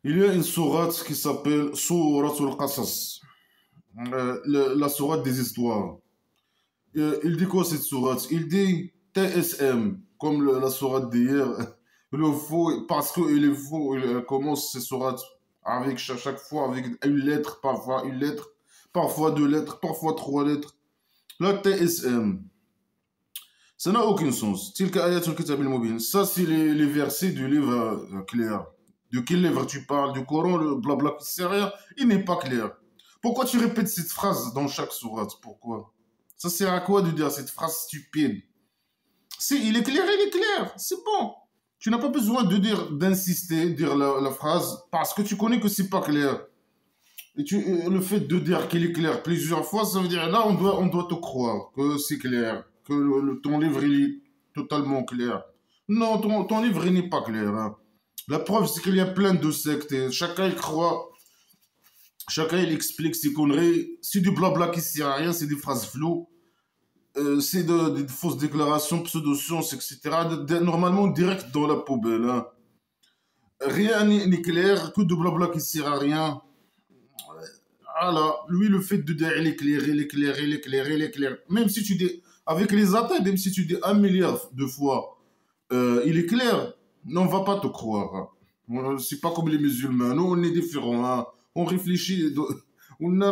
Il y a une sourate qui s'appelle Souratul Qasas, la sourate des histoires. Il dit quoi cette sourate? Il dit TSM, comme la sourate d'hier. Le faux, parce qu'il est faux, il commence ces sourates avec chaque fois avec une lettre, parfois une lettre, parfois deux lettres, parfois trois lettres. La TSM, ça n'a aucun sens. Tilka ayatul kitab al-mubin. Ça, c'est les versets du livre clair. De quel livre tu parles? Du Coran, le blabla qui sert à rien? Il n'est pas clair. Pourquoi tu répètes cette phrase dans chaque sourate? Pourquoi? Ça sert à quoi de dire cette phrase stupide? Si il est clair, c'est bon. Tu n'as pas besoin de dire, d'insister, dire la phrase, parce que tu connais que c'est pas clair. Le fait de dire qu'il est clair plusieurs fois, ça veut dire là, on doit te croire que c'est clair, que ton livre il est totalement clair. Non, ton livre il n'est pas clair, hein. La preuve, c'est qu'il y a plein de sectes. Et chacun il croit, chacun il explique ses conneries. C'est du blabla qui sert à rien, c'est des phrases floues. C'est des fausses déclarations, pseudo-sciences, etc. Normalement, direct dans la poubelle, hein. Rien n'est clair, que de blabla qui sert à rien. Voilà, lui, le fait de dire il est clair, il est clair, il est clair, il est clair. Même si tu dis, avec les attaques, même si tu dis 1 milliard de fois, il est clair, non, on va pas te croire, hein. C'est pas comme les musulmans, nous, on est différents, hein. On réfléchit, on a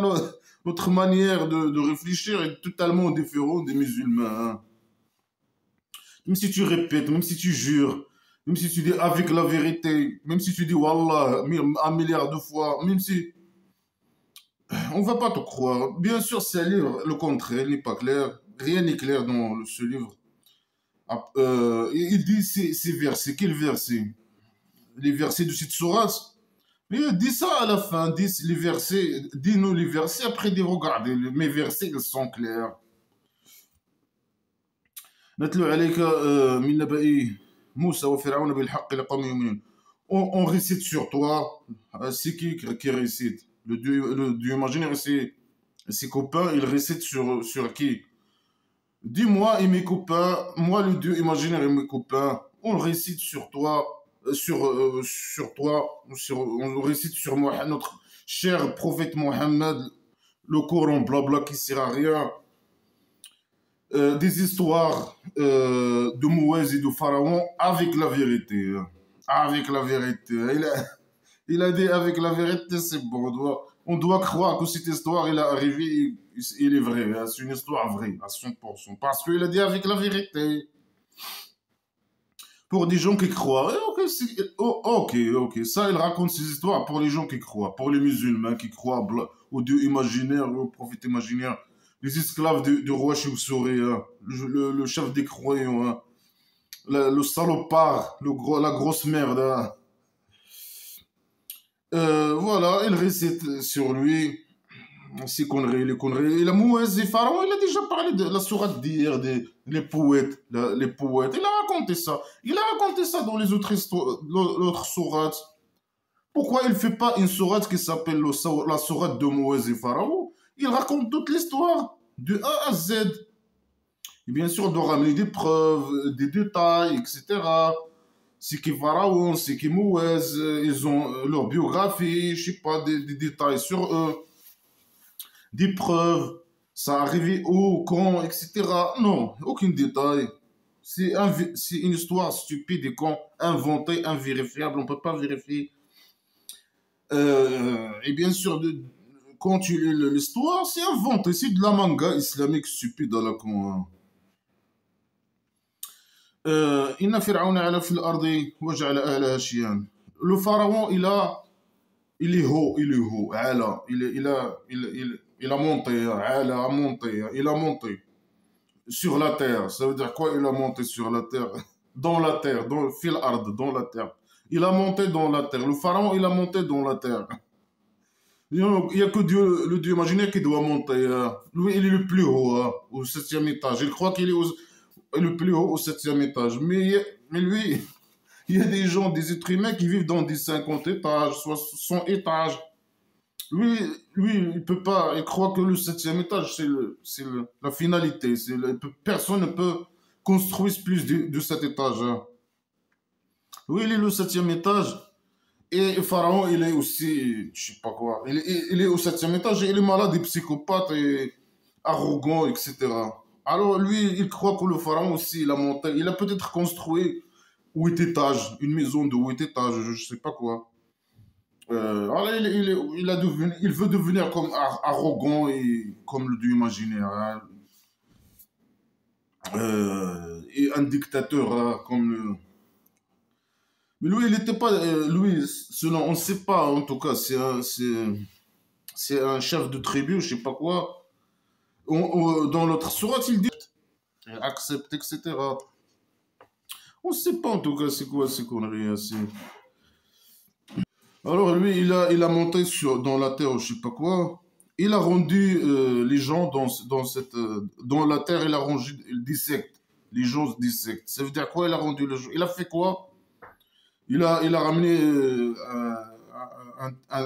notre manière de réfléchir est totalement différente des musulmans, hein. Même si tu répètes, même si tu jures, même si tu dis avec la vérité, même si tu dis Wallah 1 milliard de fois, même si on va pas te croire. Bien sûr, c'est un livre, le contraire n'est pas clair. Rien n'est clair dans ce livre. Il dit ces versets. Quels versets? Les versets de cette sourate. Mais il dit ça à la fin. Les versets, dis-nous les versets. Après, dis, regardez, mes versets, ils sont clairs. نتلو عليك من نبأ موسى وفرعون بالحق لقوم يؤمنون. On récite sur toi. C'est qui récite? Le dieu imaginaire, ses copains, ils récitent sur qui? Dis-moi et mes copains, moi le dieu imaginaire et mes copains, on récite sur toi, sur toi, on récite sur moi, notre cher prophète Mohammed, le Coran blabla qui sert à rien, des histoires de Moïse et de Pharaon avec la vérité, hein. Avec la vérité. Il a dit avec la vérité, c'est bon. On doit croire que cette histoire, il est arrivé, il est vrai, hein. C'est une histoire vraie, à 100%. Parce qu'il a dit avec la vérité. Pour des gens qui croient. Ok. Ça, il raconte ces histoires pour les gens qui croient. Pour les musulmans qui croient au Dieu imaginaire, au prophète imaginaire. Les esclaves du roi Chauve-souris, hein. Le chef des croyants, hein. Le salopard, la grosse merde, hein. Voilà, il récite sur lui ses conneries, les conneries. Et la Moïse et Pharaon, il a déjà parlé de la sourate d'hier, les poètes, les poètes. Il a raconté ça. Il a raconté ça dans les autres l'autre sourates. Pourquoi il ne fait pas une sourate qui s'appelle la sourate de Moïse et Pharaon? Il raconte toute l'histoire, de A à Z. Et bien sûr, il doit ramener des preuves, des détails, etc. C'est qui Pharaon, c'est qui Moïse, ils ont leur biographie, je sais pas, des détails sur eux, des preuves, ça arrivé où, quand, etc. Non, aucun détail. C'est une histoire stupide et con, inventée, invérifiable, on ne peut pas vérifier. Et bien sûr, quand tu lis l'histoire, c'est inventé, c'est de la manga islamique stupide à la con, hein. إن فرعون علا في الأرض وجعل أهلها شيعا. Le pharaon, il est haut, علا, il a monté, علا, a monté, il a monté sur la terre. Ça veut dire quoi? Il a monté sur la terre, dans la terre, dans fil ard, dans la terre. Il a monté dans la terre. Le pharaon, il a monté dans la terre. Il n'y a que Dieu, le Dieu imaginaire qui doit monter, hein. Lui, il est le plus haut, hein, au 7e étage. Il croit qu'il est le plus haut au 7e étage. Mais lui, il y a des gens, des êtres humains qui vivent dans des 50 étages, soit 100 étages. Lui, il peut pas, il croit que le 7e étage, c'est la finalité. Personne ne peut construire plus de cet étage, hein. Oui, il est le 7e étage. Et le pharaon, il est aussi, je sais pas quoi, il est au septième étage, et il est malade, et psychopathe, et arrogant, etc. Alors lui, il croit que le pharaon aussi, il a peut-être construit 8 étages, une maison de 8 étages, je sais pas quoi. Alors il veut devenir comme arrogant et comme le dieu imaginaire, hein, et un dictateur, hein, comme le... Mais lui, il n'était pas, lui, selon, on ne sait pas, en tout cas, c'est un chef de tribu, je sais pas quoi. Dans l'autre sourate, il dit accepte, etc. On ne sait pas en tout cas c'est quoi ces conneries, hein, alors lui, il a monté dans la terre, je sais pas quoi. Il a rendu les gens dans la terre, il a rendu, il dissecte. Les gens se dissectent. Ça veut dire quoi? Il a rendu les gens. Il a fait quoi? Il a ramené,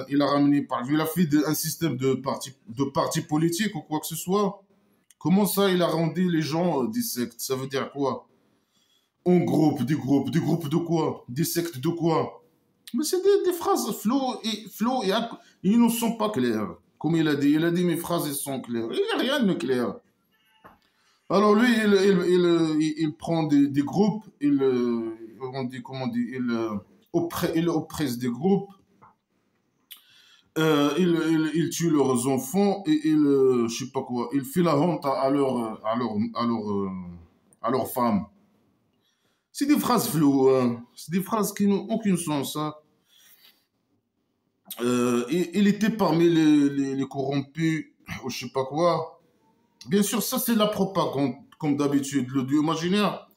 il a fait un système de parti politique ou quoi que ce soit. Comment ça, il a rendu les gens des sectes? Ça veut dire quoi? En groupe, des groupes de quoi? Des sectes de quoi? Mais c'est des phrases flots et ils ne sont pas clairs. Comme il a dit mes phrases elles sont claires. Il n'y a rien de clair. Alors lui, il prend des groupes, on dit, comment on dit, il oppresse des groupes, il tue leurs enfants et je sais pas quoi, il fait la honte à leurs femmes. C'est des phrases floues, hein. C'est des phrases qui n'ont aucun sens, hein. Il était parmi les corrompus, ou je sais pas quoi. Bien sûr, ça c'est la propagande, comme d'habitude, le dieu imaginaire.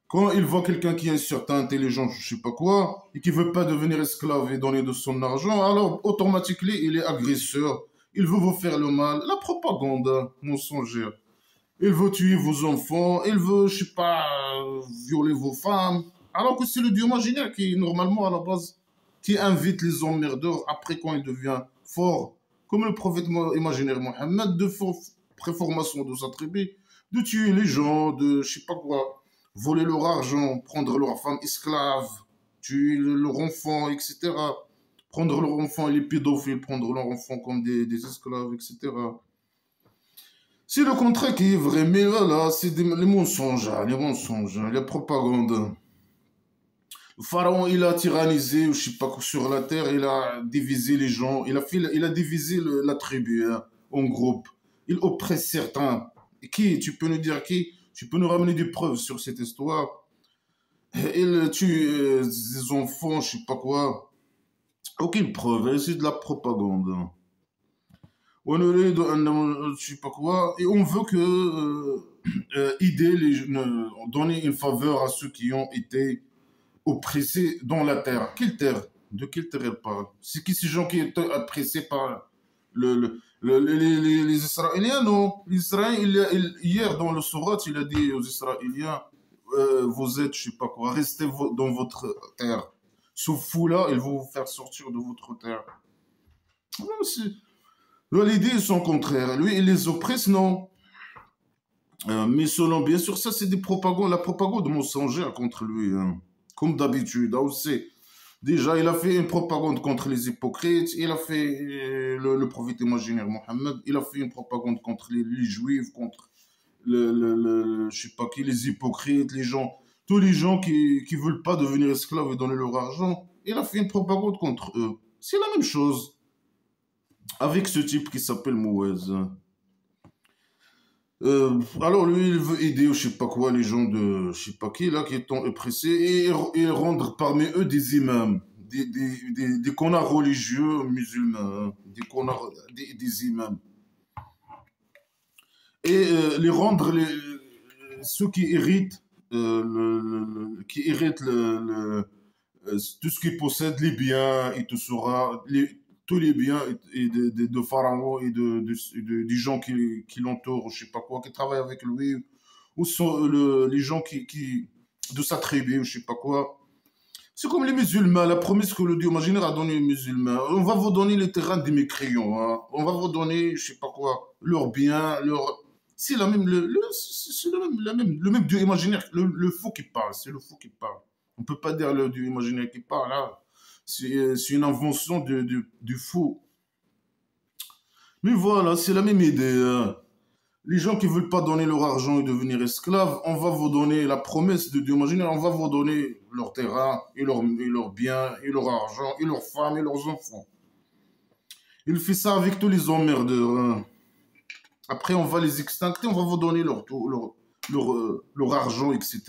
Quand il voit quelqu'un qui a une certaine intelligence, je sais pas quoi, et qui veut pas devenir esclave et donner de son argent, alors automatiquement il est agresseur. Il veut vous faire le mal. La propagande, hein, mensongère. Il veut tuer vos enfants, il veut, je sais pas, violer vos femmes. Alors que c'est le dieu imaginaire qui, normalement, à la base, qui invite les emmerdeurs après quand il devient fort. Comme le prophète imaginaire Mohammed, de préformation de sa tribu, de tuer les gens, de, je sais pas quoi, voler leur argent, prendre leurs femmes esclaves, tuer leurs enfants, etc. Prendre leurs enfants et les pédophiles, prendre leurs enfants comme des esclaves, etc. C'est le contraire qui est vrai, mais voilà, c'est les mensonges, hein, les mensonges, hein, la propagande. Le pharaon, il a tyrannisé, je sais pas, sur la terre, il a divisé les gens, il a divisé la tribu, hein, en groupe. Il oppresse certains. Et qui? Tu peux nous dire qui? Tu peux nous ramener des preuves sur cette histoire? Il tue des enfants, je sais pas quoi. Aucune preuve, hein, c'est de la propagande, hein. Je sais pas quoi, et on veut que aider donner une faveur à ceux qui ont été oppressés dans la terre. Quelle terre? De quelle terre elle parle? C'est qui ces gens qui étaient oppressés par les Israéliens? Non. L'Israël, hier dans le Sourate, il a dit aux Israéliens, vous êtes, je sais pas quoi, restez dans votre terre. Ce fou-là, il va vous faire sortir de votre terre. Non, l'idée est son contraire. Lui, il les oppresse, non. Mais selon, bien sûr, ça, c'est des propagandes, la propagande mensongère contre lui, hein. Comme d'habitude, hein, on sait. Déjà, il a fait une propagande contre les hypocrites, il a fait le prophète imaginaire Mohammed, il a fait une propagande contre les juifs, contre je sais pas qui, les hypocrites, les gens, tous les gens qui veulent pas devenir esclaves et donner leur argent. Il a fait une propagande contre eux. C'est la même chose avec ce type qui s'appelle Mouez. Alors lui, il veut aider, je sais pas quoi, les gens de, je sais pas qui, là, qui sont oppressés, et rendre parmi eux des imams, des connards religieux musulmans, hein, des connards, des imams. Et les rendre, ceux qui héritent, tout ce qu'ils possèdent, les biens, et tout sera, tous les biens de Pharaon et des gens qui l'entourent, je sais pas quoi, qui travaillent avec lui, ou sont les gens de sa tribu, je sais pas quoi. C'est comme les musulmans, la promesse que le Dieu imaginaire a donnée aux musulmans. On va vous donner les terrains des mécréants, hein. On va vous donner, je sais pas quoi, leurs biens, c'est la même, c'est le même Dieu imaginaire, le fou qui parle, c'est le fou qui parle. On peut pas dire le Dieu imaginaire qui parle, là. C'est une invention du fou. Mais voilà, c'est la même idée, hein. Les gens qui ne veulent pas donner leur argent et devenir esclaves, on va vous donner la promesse de Dieu. Imaginez, on va vous donner leur terrain, et leurs biens, et leur argent, et leurs femmes, et leurs enfants. Il fait ça avec tous les emmerdeurs, hein. Après, on va les extincter, on va vous donner leur argent, etc.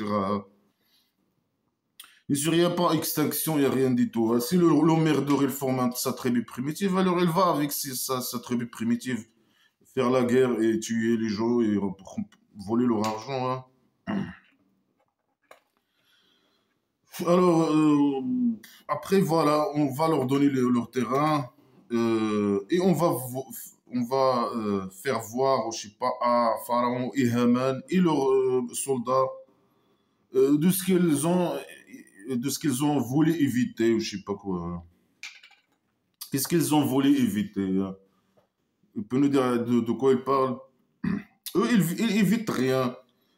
Et s'il n'y a pas extinction, il n'y a rien du tout, hein. Si l'emmerdeur, il forme sa tribu primitive, alors il va avec sa tribu primitive faire la guerre et tuer les gens et voler leur argent, hein. Alors, après, voilà, on va leur donner leur terrain et on va faire voir, je sais pas, à Pharaon et Haman et leurs soldats de ce qu'ils ont voulu éviter, ou je sais pas quoi, hein. Qu'est-ce qu'ils ont voulu éviter, hein. Il peut nous dire de quoi ils parlent. Eux, ils évitent rien.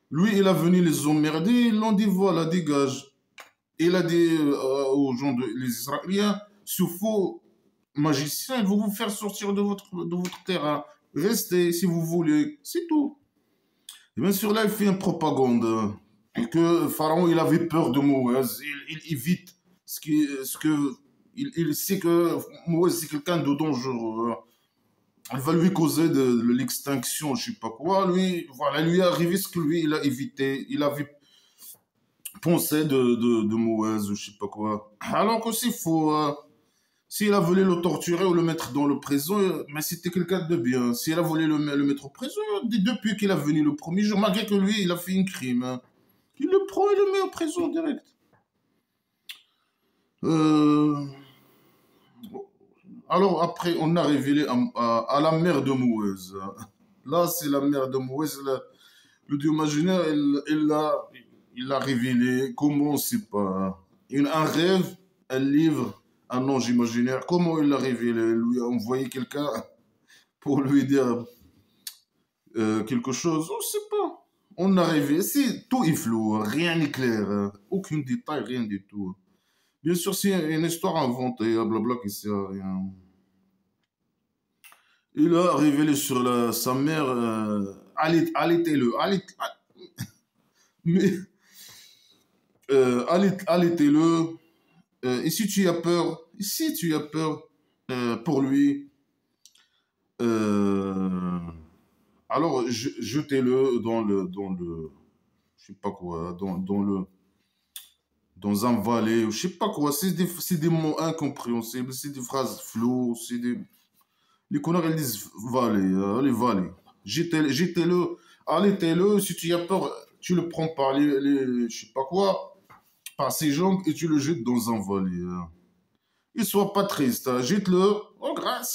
Lui, il a venu les emmerder, ils l'ont dit, voilà, dégage. Il a dit aux gens, les Israéliens, ce faux magicien, il va vous faire sortir de votre terrain. Restez si vous voulez, c'est tout. Et bien sûr, là, il fait une propagande, hein, que Pharaon, il avait peur de Moïse. Il évite il sait que Moïse, c'est quelqu'un de dangereux, hein. Il va lui causer de l'extinction, je sais pas quoi. Lui, voilà, lui est arrivé ce que lui, il a évité. Il avait pensé de Moïse, ou je sais pas quoi. Alors que c'est faux, hein. S'il a voulu le torturer ou le mettre dans le prison, mais c'était quelqu'un de bien. S'il a voulu le mettre au prison, depuis qu'il a venu le premier jour, malgré que lui, il a fait un crime, hein, il le prend et le met en prison direct. Euh, Alors après, on a révélé à la mère de Moïse. Là, c'est la mère de Moïse. Le Dieu imaginaire, il l'a révélé. Comment on ne sait pas. Un rêve, un livre, un ange imaginaire. Comment il l'a révélé? Il lui a envoyé quelqu'un pour lui dire quelque chose. On ne sait pas. On a révélé. Tout est flou, hein. Rien n'est clair, hein. Aucun détail, rien du tout. Bien sûr, c'est une histoire inventée, blabla, qui sert à rien. Il a révélé sur sa mère, allaitez-le, mais allaitez-le, et si tu as peur pour lui, euh, alors jetez-le je sais pas quoi, dans un valet, je sais pas quoi, c'est des mots incompréhensibles, c'est des phrases floues, les connards, ils disent valet, les valets. Jetez-le, allaitez-le, si tu as peur, tu le prends par je sais pas quoi, par ses jambes et tu le jettes dans un valet, hein. Il soit pas triste, hein. Jette-le. Regarde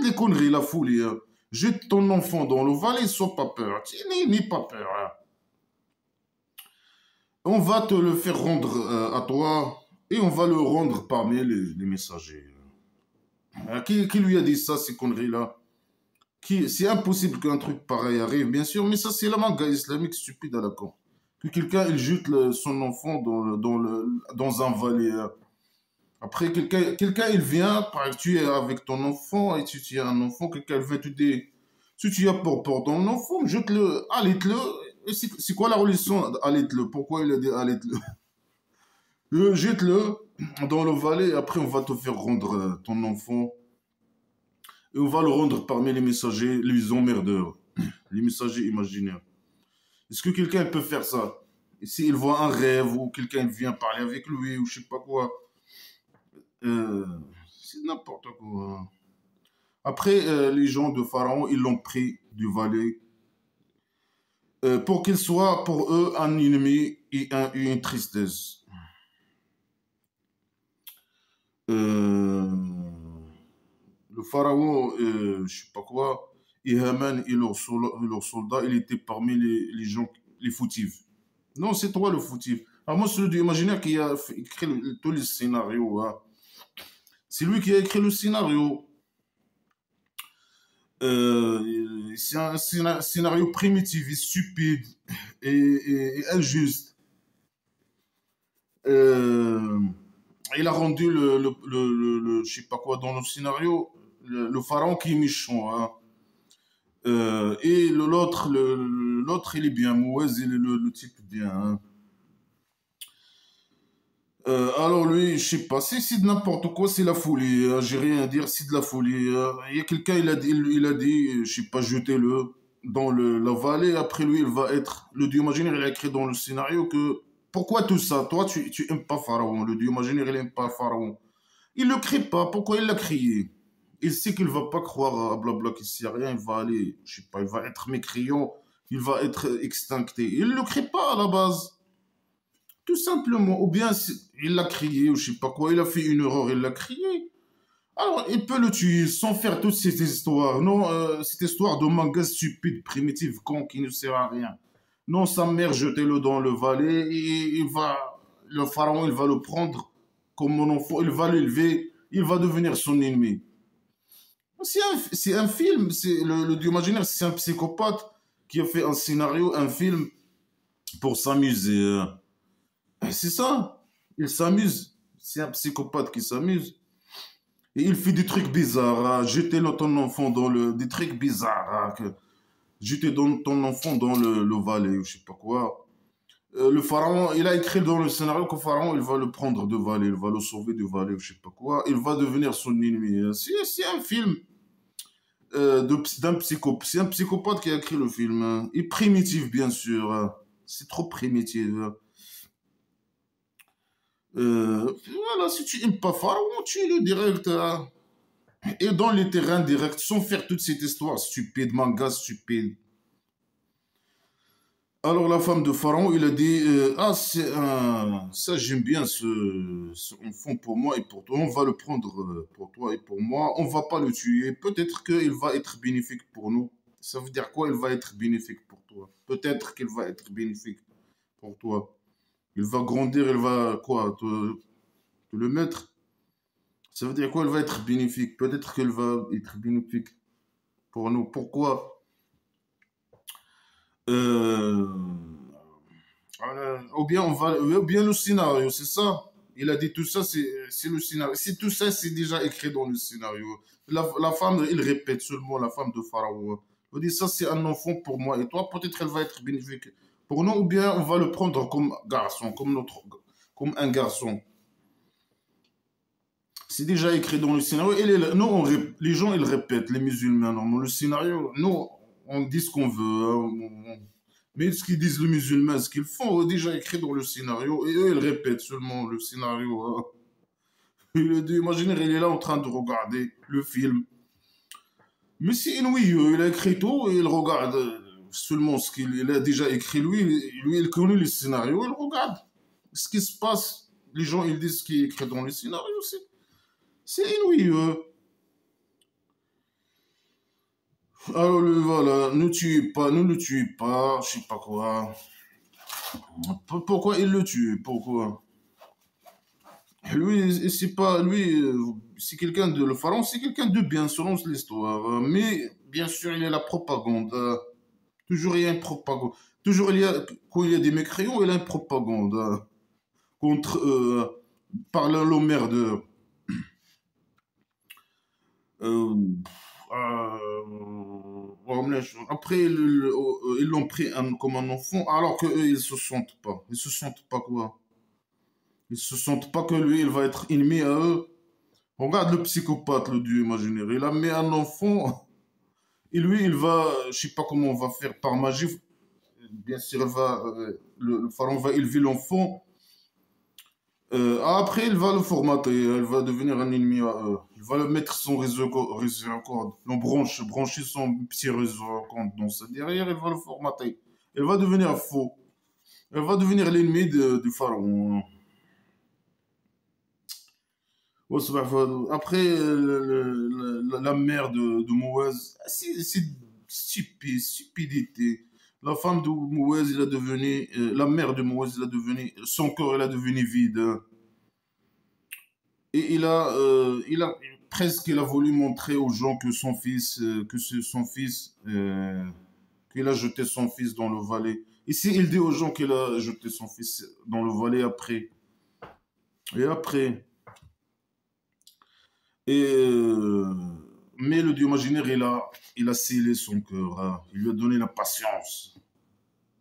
les conneries, la folie, hein. Jette ton enfant dans le valet, sois pas peur. N'aie pas peur, hein. On va te le faire rendre à toi et on va le rendre parmi les messagers. Qui lui a dit ça, ces conneries-là? C'est impossible qu'un truc pareil arrive, bien sûr, mais ça, c'est la manga islamique stupide à la con. Que quelqu'un, il jette son enfant dans un valet, hein. Après, quelqu'un, il vient, par exemple, tu es avec ton enfant, et si tu as un enfant, quelqu'un vient te dire, si tu as peur pour ton enfant, jette-le, allaite-le. Et c'est quoi la relation, allaite-le? Pourquoi il a dit allaite-le? Jette-le dans le valet, et après, on va te faire rendre ton enfant. Et on va le rendre parmi les messagers, les emmerdeurs, les messagers imaginaires. Est-ce que quelqu'un peut faire ça? Et s'il voit un rêve ou quelqu'un vient parler avec lui ou je sais pas quoi, euh, c'est n'importe quoi. Après, les gens de Pharaon, ils l'ont pris du valet pour qu'il soit pour eux un ennemi et une tristesse. Euh, le Pharaon, je sais pas quoi, et Haman et leurs soldats, ils étaient parmi les gens, les fautifs. Non, c'est toi le fautif. Alors moi, c'est le Dieu imaginaire qui a écrit tous les scénarios, hein. C'est lui qui a écrit le scénario. C'est un scénario primitif et stupide et injuste. Euh, il a rendu je sais pas quoi dans le scénario, le pharaon qui est méchant, hein. Et l'autre, il est bien. Mouez, il est le type bien, hein. Alors lui, je sais pas, c'est de n'importe quoi, c'est la folie, hein. J'ai rien à dire, c'est de la folie, hein. Il y a quelqu'un, il a dit, je sais pas, jetez-le dans la vallée. Après lui, il va être. Le dieu imaginaire, il a écrit dans le scénario que. Pourquoi tout ça? Toi, tu aimes pas Pharaon. Le dieu imaginaire, il aime pas Pharaon. Il le crie pas. Pourquoi il l'a crié? Il sait qu'il va pas croire à blabla, qu'il sait rien. Il va aller, je sais pas, il va être mécréant. Il va être extincté. Il le crie pas à la base. Tout simplement. Ou bien il l'a crié, ou je sais pas quoi. Il a fait une erreur, il l'a crié. Alors, il peut le tuer sans faire toute cette histoire. Non, cette histoire de manga stupide, primitive, con, qui ne sert à rien. Non, sa mère, jetez-le dans le valet. Et le pharaon, il va le prendre comme mon enfant. Il va l'élever. Il va devenir son ennemi. C'est un film. Le dieu imaginaire, c'est un psychopathe qui a fait un scénario, un film pour s'amuser. C'est ça. Il s'amuse. C'est un psychopathe qui s'amuse. Et il fait des trucs bizarres, hein. Jeter ton enfant dans le. Des trucs bizarres, hein, jeter ton enfant dans le valet, ou je sais pas quoi. Le pharaon, il a écrit dans le scénario que le pharaon, il va le prendre de valet, il va le sauver de valet, ou je sais pas quoi. Il va devenir son ennemi, hein. C'est un film c'est un psychopathe qui a écrit le film, hein. Et primitif, bien sûr, hein. C'est trop primitif, hein. Voilà, si tu n'aimes pas Pharaon, tu le direct, hein. Et dans les terrains directs, sans faire toute cette histoire stupide, manga stupide. Alors la femme de Pharaon, il a dit, ah, ça j'aime bien ce enfant pour moi et pour toi. On va le prendre pour toi et pour moi. On va pas le tuer. Peut-être qu'il va être bénéfique pour nous. Ça veut dire quoi? Il va être bénéfique pour toi. Peut-être qu'il va être bénéfique pour toi. Il va grandir, il va quoi? Te le mettre. Ça veut dire quoi? Il va être bénéfique. Peut-être qu'il va être bénéfique pour nous. Pourquoi? Euh, ou bien le scénario, c'est ça. Il a dit tout ça, c'est le scénario. Si tout ça, c'est déjà écrit dans le scénario. La femme, il répète seulement la femme de Pharaon. Il dit ça, c'est un enfant pour moi et toi. Peut-être elle va être bénéfique pour nous, ou bien on va le prendre comme garçon, comme un garçon. C'est déjà écrit dans le scénario. Nous, les gens, ils répètent, les musulmans. Non, le scénario, nous, on dit ce qu'on veut, hein. Mais ce qu'ils disent les musulmans, ce qu'ils font, déjà écrit dans le scénario. Et eux, ils répètent seulement le scénario, hein. Et le dieu imaginaire, il est là en train de regarder le film. Mais c'est inouï, il a écrit tout et il regarde seulement ce qu'il a déjà écrit. Lui, il connaît le scénario, il regarde ce qui se passe. Les gens, ils disent ce qui est écrit dans le scénario. C'est inouï. Alors voilà, ne le tuez pas, je sais pas quoi. Pourquoi il le tue? Pourquoi? Lui, c'est pas lui, c'est quelqu'un de le pharaon, c'est quelqu'un de bien selon l'histoire. Mais bien sûr, il y a la propagande. Toujours il y a une propagande. Toujours quand il y a des mécréants, il y a une propagande contre par l'emmerdeur. Euh, Après, ils l'ont pris comme un enfant, alors qu'eux, ils se sentent pas. Ils se sentent pas quoi? Ils se sentent pas que lui, il va être ennemi à eux. Regarde le psychopathe, le dieu imaginaire. Il a mis un enfant, et lui, il va, je sais pas comment on va faire par magie. Bien sûr, le pharaon va élever l'enfant. Après, il va le formater, il va devenir un ennemi à eux. Il va le mettre son réseau à corde, brancher son petit réseau à corde dans sa derrière, il va le formater. Il va devenir faux. Il va devenir l'ennemi du pharaon. Après, la mère de Mouez, c'est stupidité. La femme de Mouez, la mère de Mouez, il a devenu, son corps, il a devenu vide, hein. Et il a voulu montrer aux gens que son fils, que c'est son fils, qu'il a jeté son fils dans le Valais. Ici, il dit aux gens qu'il a jeté son fils dans le Valais après. Et après. Et, mais le Dieu imaginaire, il a scellé son cœur, hein. Il lui a donné la patience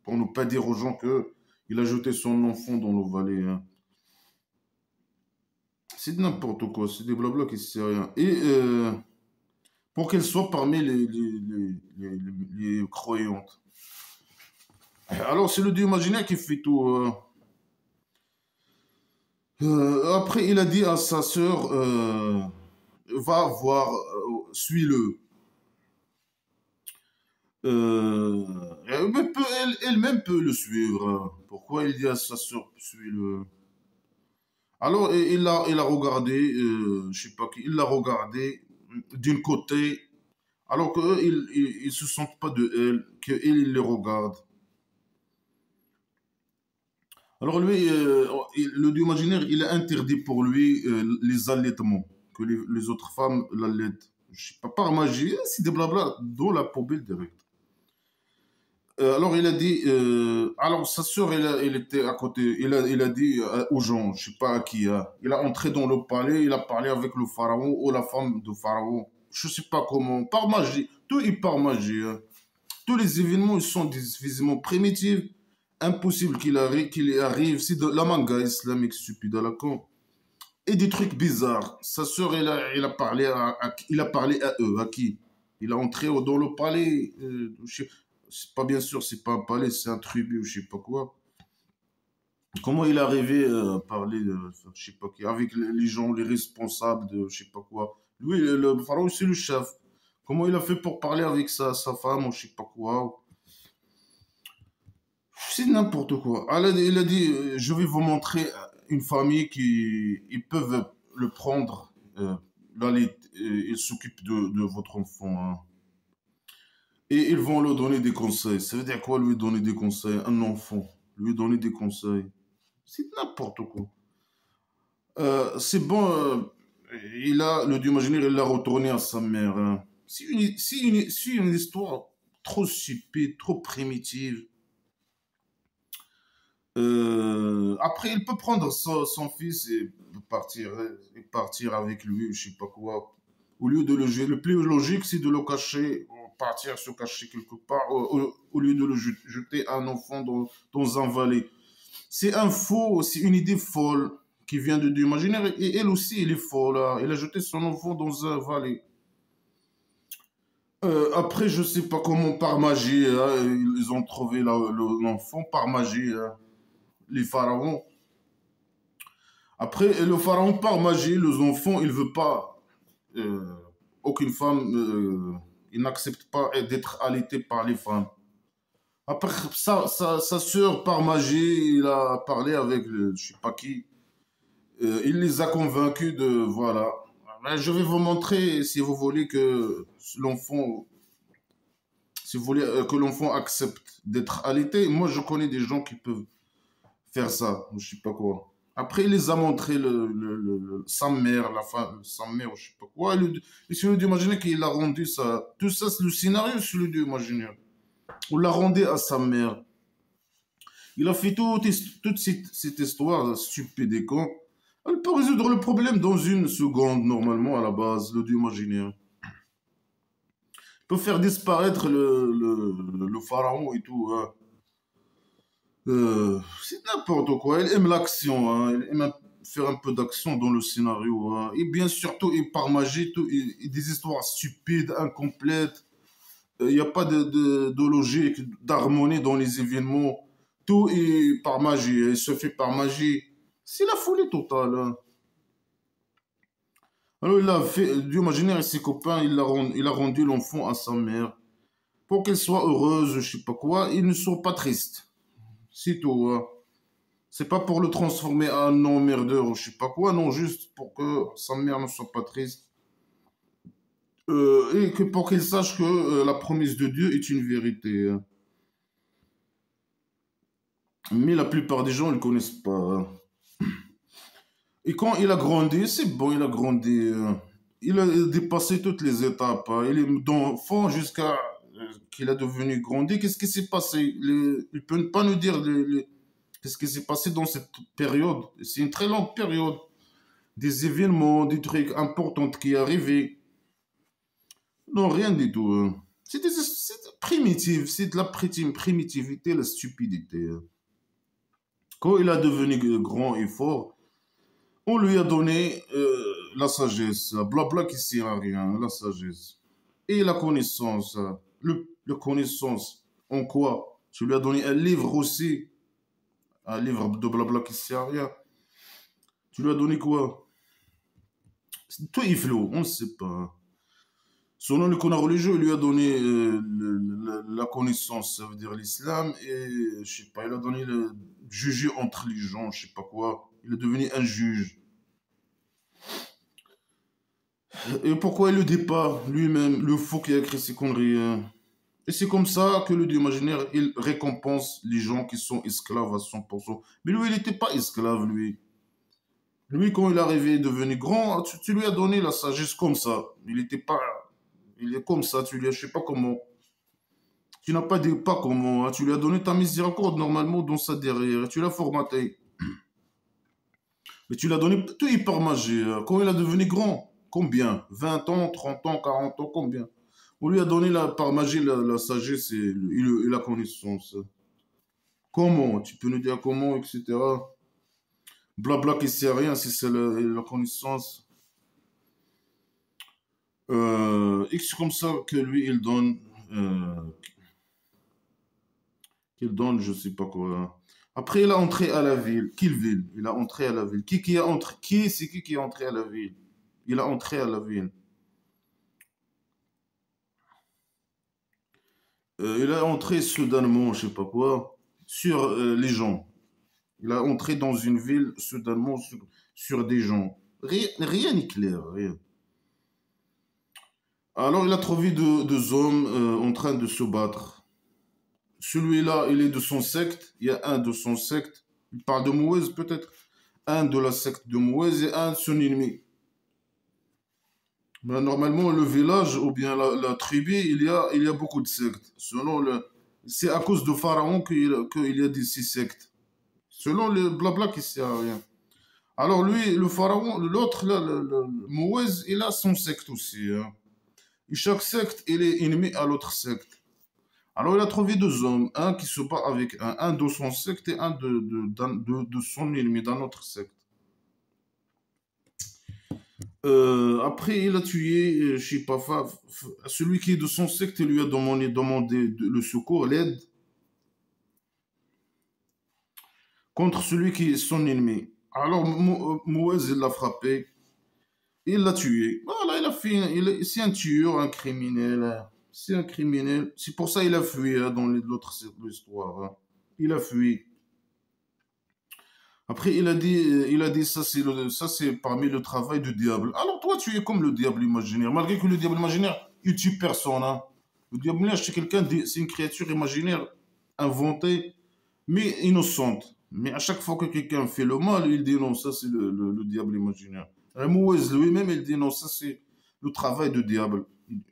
pour ne pas dire aux gens que il a jeté son enfant dans le vallée, hein. C'est de n'importe quoi, c'est des blabla qui ne sert à rien. Et pour qu'elle soit parmi les croyantes. Alors, c'est le Dieu imaginaire qui fait tout. Après, il a dit à sa sœur, va voir, suis-le. Elle-même peut le suivre, hein. Pourquoi il dit à sa sœur, suis-le? Alors, il a regardé, je sais pas qui, il l'a regardé d'un côté, alors qu'eux, ils se sentent pas de elle, qu'elle, il les regarde. Alors lui, le Dieu imaginaire, il a interdit pour lui les allaitements, que les autres femmes l'allaitent. Je sais pas, par magie, c'est des blabla dans la poubelle direct. Alors il a dit, alors sa sœur, elle était à côté, il a dit aux gens, je sais pas à qui, hein. Il a entré dans le palais, il a parlé avec le pharaon ou la femme du pharaon, je sais pas comment, par magie, tout est par magie, hein. Tous les événements ils sont des événements primitifs, impossible qu'il arrive, c'est de la manga islamique stupide à la con, et des trucs bizarres. Sa sœur, il a parlé à eux, à qui? Il a entré dans le palais, c'est pas bien sûr, c'est pas un palais, c'est un tribut, je sais pas quoi. Comment il est arrivé à parler, je sais pas qui, avec les gens, les responsables de je sais pas quoi. Lui, le pharaon, c'est le chef. Comment il a fait pour parler avec sa femme ou je sais pas quoi. C'est n'importe quoi. Alors, il a dit, je vais vous montrer une famille qui ils peuvent le prendre. Là, ils s'occupent de votre enfant, hein. Et ils vont lui donner des conseils. Ça veut dire quoi, lui donner des conseils? Un enfant, lui donner des conseils. C'est n'importe quoi. C'est bon, le Dieu imaginaire, il l'a retourné à sa mère, hein. C'est une histoire trop stupide, trop primitive. Après, il peut prendre son fils et partir avec lui, je sais pas quoi. Au lieu de le jeter, le plus logique, c'est de le cacher, partir se cacher quelque part, au lieu de le jeter un enfant dans un vallée. C'est une idée folle qui vient de Dieu imaginaire. Et elle aussi, elle est folle, hein. Elle a jeté son enfant dans un vallée. Après, je sais pas comment, par magie, hein, ils ont trouvé l'enfant par magie, hein, les pharaons. Après, le pharaon, par magie, les enfants, il veut pas, euh, aucune femme, il n'accepte pas d'être allaité par les femmes. Après, sa sœur, par magie, il a parlé avec je sais pas qui. Il les a convaincus de, voilà. Ben, je vais vous montrer, si vous voulez l'enfant, si vous voulez que l'enfant accepte d'être allaité. Moi, je connais des gens qui peuvent faire ça, je sais pas quoi. Après, il les a montré sa mère, sa mère, je sais pas quoi. Et celui d'imaginer qu'il a rendu ça. Tout ça, c'est le scénario, celui d'imaginer. On l'a rendu à sa mère. Il a fait toute cette histoire stupide et con. Elle peut résoudre le problème dans une seconde, normalement, à la base, le dieu imaginaire. Il peut faire disparaître le pharaon et tout, hein. C'est n'importe quoi. Elle aime l'action, hein. Elle aime faire un peu d'action dans le scénario, hein. Et bien surtout, et par magie, des histoires stupides, incomplètes. Il n'y a pas de logique, d'harmonie dans les événements. Tout est par magie. Il se fait par magie. C'est la folie totale, hein. Alors, il a fait, Dieu imaginaire et ses copains, il a rendu l'enfant à sa mère pour qu'elle soit heureuse, je sais pas quoi. Ils ne sont pas tristes. C'est tout, hein. C'est pas pour le transformer en emmerdeur ou je sais pas quoi, non, juste pour que sa mère ne soit pas triste. Et que pour qu'il sache que la promesse de Dieu est une vérité, hein. Mais la plupart des gens ne le connaissent pas, hein. Et quand il a grandi, c'est bon, il a grandi, hein. Il a dépassé toutes les étapes, hein. Il est d'enfant jusqu'à qu'il a devenu grandi. Qu'est-ce qui s'est passé? Il ne peut pas nous dire qu'est-ce qui s'est passé dans cette période. C'est une très longue période. des événements, des trucs importants qui arrivaient. Non, rien du tout. C'est primitif, c'est de la primitivité, la stupidité. Quand il a devenu grand et fort, on lui a donné la sagesse, blabla qui sert à rien, la sagesse. Et la connaissance, le connaissance en quoi? Tu lui as donné un livre aussi, un livre de blabla qui sert à rien. Tu lui as donné quoi? Tout est flou, on ne sait pas. Selon le Coran religieux, il lui a donné la connaissance, ça veut dire l'islam, et je sais pas, il a donné le juger entre les gens, je sais pas quoi. Il est devenu un juge. Et pourquoi il le dit pas lui-même, le fou qui a écrit ces conneries, hein. Et c'est comme ça que le Dieu imaginaire, il récompense les gens qui sont esclaves à 100%. Mais lui, il n'était pas esclave, lui. Lui, quand il est arrivé devenu grand, tu lui as donné la sagesse comme ça. Il n'était pas... Il est comme ça, tu lui as, je sais pas comment. Tu n'as pas dit pas comment, hein. Tu lui as donné ta miséricorde normalement dans sa derrière. Tu l'as formaté. Mais tu l'as donné tout hyper magique. Quand il est devenu grand, combien? 20 ans, 30 ans, 40 ans, combien? On lui a donné par magie la sagesse et la connaissance. Comment? Tu peux nous dire comment, etc. Blabla qui sert à rien si c'est la connaissance. Et c'est comme ça que lui, qu'il donne, je sais pas quoi. Après, il a entré à la ville. Quelle ville? Il a entré à la ville. Qui a entré? C'est qui est entré à la ville? Il a entré à la ville. Il a entré soudainement, je sais pas quoi, sur les gens. Il a entré dans une ville soudainement sur des gens. Rien n'est clair, rien. Alors il a trouvé deux hommes en train de se battre. Celui-là, il est de son secte. Il y a un de son secte. Il parle de Mouez peut-être. Un de la secte de Mouez et un de son ennemi. Ben, normalement, le village ou bien la tribu, il y a beaucoup de sectes. C'est à cause de Pharaon qu'il y a des six sectes. Selon le blabla qui sert à rien. Alors lui, le pharaon, l'autre, là, le Mouez, il a son secte aussi, hein. Et chaque secte, il est ennemi à l'autre secte. Alors il a trouvé deux hommes, un qui se bat avec un de son secte et un de son ennemi, d'un autre secte. Après, il a tué, je sais pas, celui qui est de son secte, il lui a demandé le secours, l'aide, contre celui qui est son ennemi. Alors Mouez, il l'a frappé, il l'a tué. Voilà, c'est un tueur, un criminel, hein. C'est un criminel. C'est pour ça qu'il a fui, hein, dans l'autre histoire, hein. Il a fui. Après, il a dit ça, c'est parmi le travail du diable. Alors toi, tu es comme le diable imaginaire. Malgré que le diable imaginaire, il tue personne, hein. Le diable imaginaire, c'est une créature imaginaire inventée, mais innocente. Mais à chaque fois que quelqu'un fait le mal, il dit non, ça c'est le diable imaginaire. Mouez lui-même, il dit non, ça c'est le travail du diable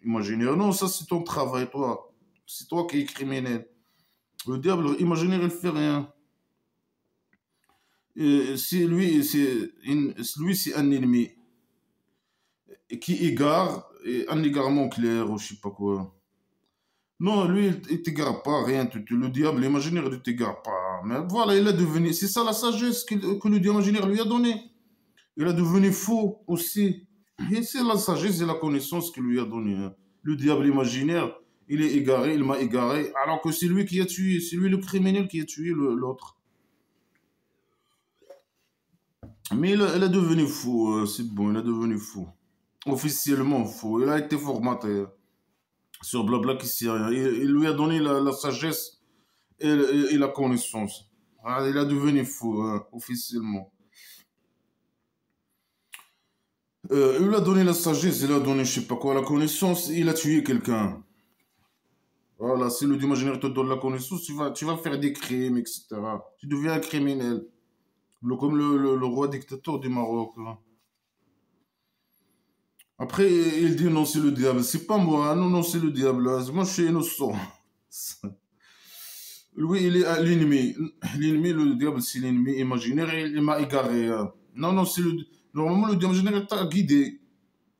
imaginaire. Non, ça c'est ton travail, toi. C'est toi qui es criminel. Le diable imaginaire, il fait rien. Lui, c'est un ennemi et qui égare, et un égarement clair ou je sais pas quoi. Non, lui, il t'égare pas, rien. Le diable imaginaire ne t'égare pas. Mais voilà, il est devenu. C'est ça la sagesse que le diable imaginaire lui a donnée. Il est devenu faux aussi. Et c'est la sagesse et la connaissance qu'il lui a donnée, hein. Le diable imaginaire, il est égaré, il m'a égaré, alors que c'est lui qui a tué, c'est lui le criminel qui a tué l'autre. Mais il est devenu fou, c'est bon, il est devenu fou. Officiellement fou. Il a été formaté sur Blabla qui sait rien. Il lui a donné la sagesse et la connaissance. Ah, il est devenu fou, hein, officiellement. Il lui a donné la sagesse, il a donné je sais pas quoi, la connaissance, il a tué quelqu'un. Voilà, si le Dieu imaginaire te donne la connaissance, tu vas faire des crimes, etc. Tu deviens un criminel. Comme le roi dictateur du Maroc, là. Après, il dit non, c'est le diable. C'est pas moi, hein. Non, non, c'est le diable. Moi, je suis innocent. Lui, il est l'ennemi. L'ennemi, le diable, c'est l'ennemi imaginaire et il m'a égaré, hein. Non, non, c'est le. Normalement, le dieu imaginaire t'a guidé.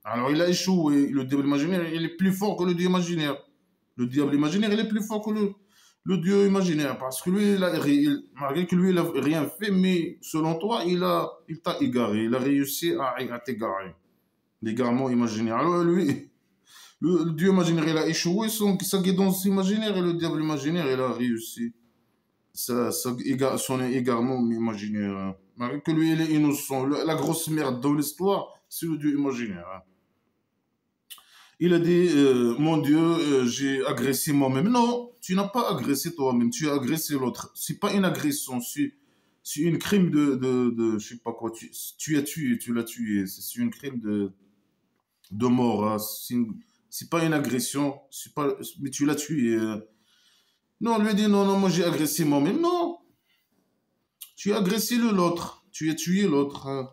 Alors, il a échoué. Le diable imaginaire, il est plus fort que le dieu imaginaire. Le diable imaginaire, il est plus fort que le dieu imaginaire. Parce que lui, malgré que lui, il n'a rien fait, mais selon toi, il t'a égaré. Il a réussi à t'égarer. L'égarement imaginaire. Alors, lui, le dieu imaginaire, il a échoué sa guidance imaginaire et le diable imaginaire, il a réussi son égarement imaginaire. Hein. Malgré que lui, il est innocent. La grosse merde dans l'histoire, c'est le dieu imaginaire. Hein. Il a dit, mon Dieu, j'ai agressé moi-même. Non, tu n'as pas agressé toi-même, tu as agressé l'autre. C'est pas une agression, c'est une crime je sais pas quoi. Tu as tué, tu l'as tué. C'est une crime de mort. Hein. C'est pas une agression, mais tu l'as tué. Non, lui a dit, non, non, moi j'ai agressé moi-même. Non, tu as agressé l'autre, tu as tué l'autre. Hein.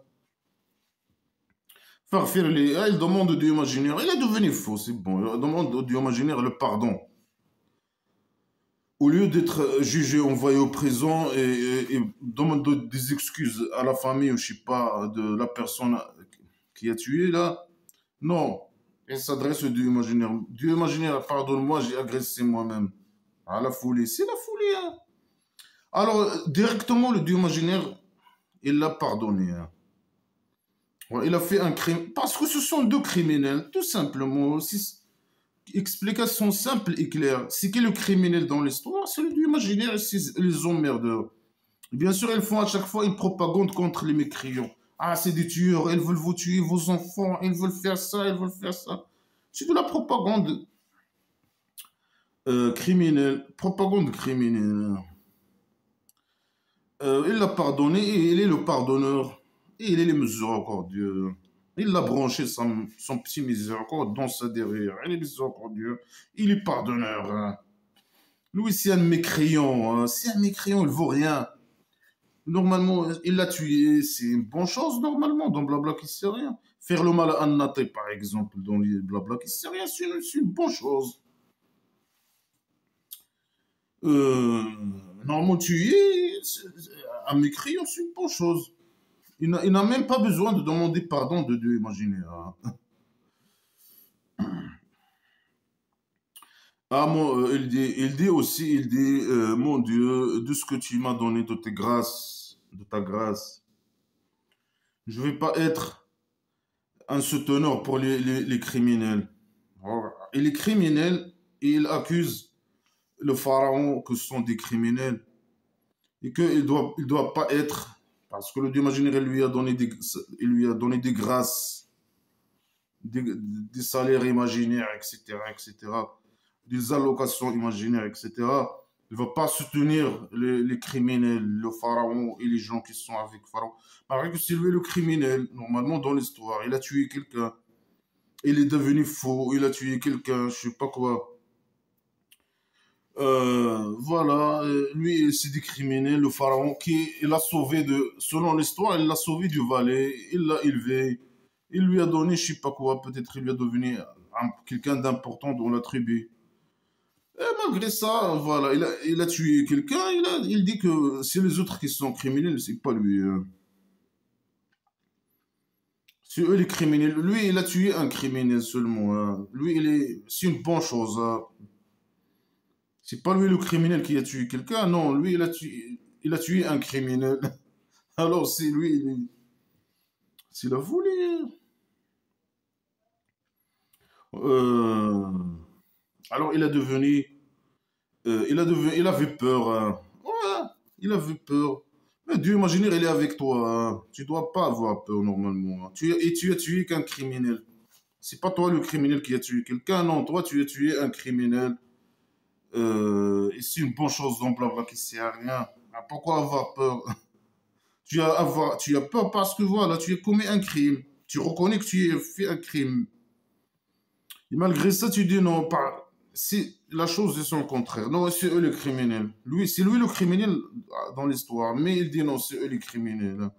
Farfirli, il demande au Dieu imaginaire. Il est devenu faux, c'est bon. Il demande au Dieu imaginaire le pardon. Au lieu d'être jugé, envoyé au prison et demande des excuses à la famille ou je sais pas, de la personne qui a tué là, non. Il s'adresse au Dieu imaginaire. Dieu imaginaire, pardonne-moi, j'ai agressé moi-même. À la folie, c'est la folie. Hein. Alors, directement, le Dieu imaginaire, il l'a pardonné. Hein. Ouais, il a fait un crime. Parce que ce sont deux criminels, tout simplement. Explication simple et claire. C'est qui le criminel dans l'histoire? C'est le dieu imaginaire et c'est les emmerdeurs. Bien sûr, ils font à chaque fois une propagande contre les mécréants. Ah, c'est des tueurs, ils veulent vous tuer, vos enfants, ils veulent faire ça, ils veulent faire ça. C'est de la propagande criminelle. Propagande criminelle. Il l'a pardonné et il est le pardonneur. Et il est le miséricordieux. Il l'a branché son petit miséricorde dans sa derrière. Il est miséricordieux. Il est pardonneur. Hein. Lui, c'est un mécréant. Hein. C'est un mécréant, il vaut rien. Normalement, il l'a tué. C'est une bonne chose, normalement, dans Blabla qui sait rien. Faire le mal à Annaté, par exemple, dans les Blabla qui sait rien, c'est une bonne chose. Euh, Normalement, tuer un mécréant, c'est une bonne chose. Il n'a même pas besoin de demander pardon de Dieu, imaginez. Hein. Ah, il dit aussi, mon Dieu, de ce que tu m'as donné de tes grâces, de ta grâce, je ne vais pas être un souteneur pour les criminels. Et les criminels, ils accusent le pharaon que ce sont des criminels et qu'il il doit pas être, parce que le Dieu imaginaire il lui a donné des grâces, des salaires imaginaires, etc., etc., des allocations imaginaires, etc. Il ne va pas soutenir les criminels, le pharaon et les gens qui sont avec pharaon. Malgré que c'est lui le criminel, normalement dans l'histoire, il a tué quelqu'un, il est devenu faux, il a tué quelqu'un, je sais pas quoi. Voilà, lui c'est des criminels, le pharaon qui l'a sauvé selon l'histoire, il l'a sauvé du valet, il l'a élevé, il lui a donné je sais pas quoi, peut-être il lui a devenu quelqu'un d'important dans la tribu. Et malgré ça, voilà, il a tué quelqu'un, il dit que c'est les autres qui sont criminels, c'est pas lui. Hein. C'est eux les criminels. Lui, il a tué un criminel seulement. Hein. Lui, c'est une bonne chose. Hein. C'est pas lui le criminel qui a tué quelqu'un, non, lui, il a tué un criminel. Alors, c'est lui, c'est la folie. Hein. Euh, alors, il avait peur. Hein. Ouais, il avait peur. Mais Dieu imaginaire, il est avec toi. Hein. Tu dois pas avoir peur normalement. Hein. Et tu as tué qu'un criminel. C'est pas toi le criminel qui a tué quelqu'un, non, toi tu as tué un criminel. Et c'est une bonne chose donc blabla qui sert à rien. Ah, pourquoi avoir peur? Tu as peur parce que voilà, tu as commis un crime. Tu reconnais que tu as fait un crime. Et malgré ça, tu dis non, pas. Si la chose est son contraire. Non, c'est eux les criminels. C'est lui le criminel dans l'histoire. Mais il dit non, c'est eux les criminels.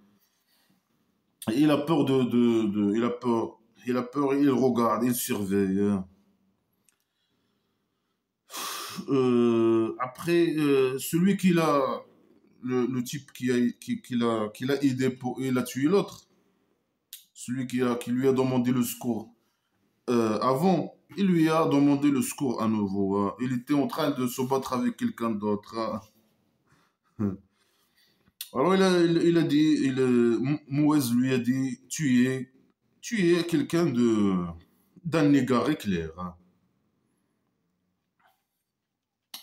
Et il a peur il a peur. Il a peur, il regarde, il surveille. Hein. Après, celui le type qui l'a aidé il a tué l'autre. celui qui lui a demandé le secours avant, il lui a demandé le secours à nouveau, hein. Il était en train de se battre avec quelqu'un d'autre, hein. Alors il a dit, Mouez lui a dit, tu es quelqu'un d'un égaré clair, hein.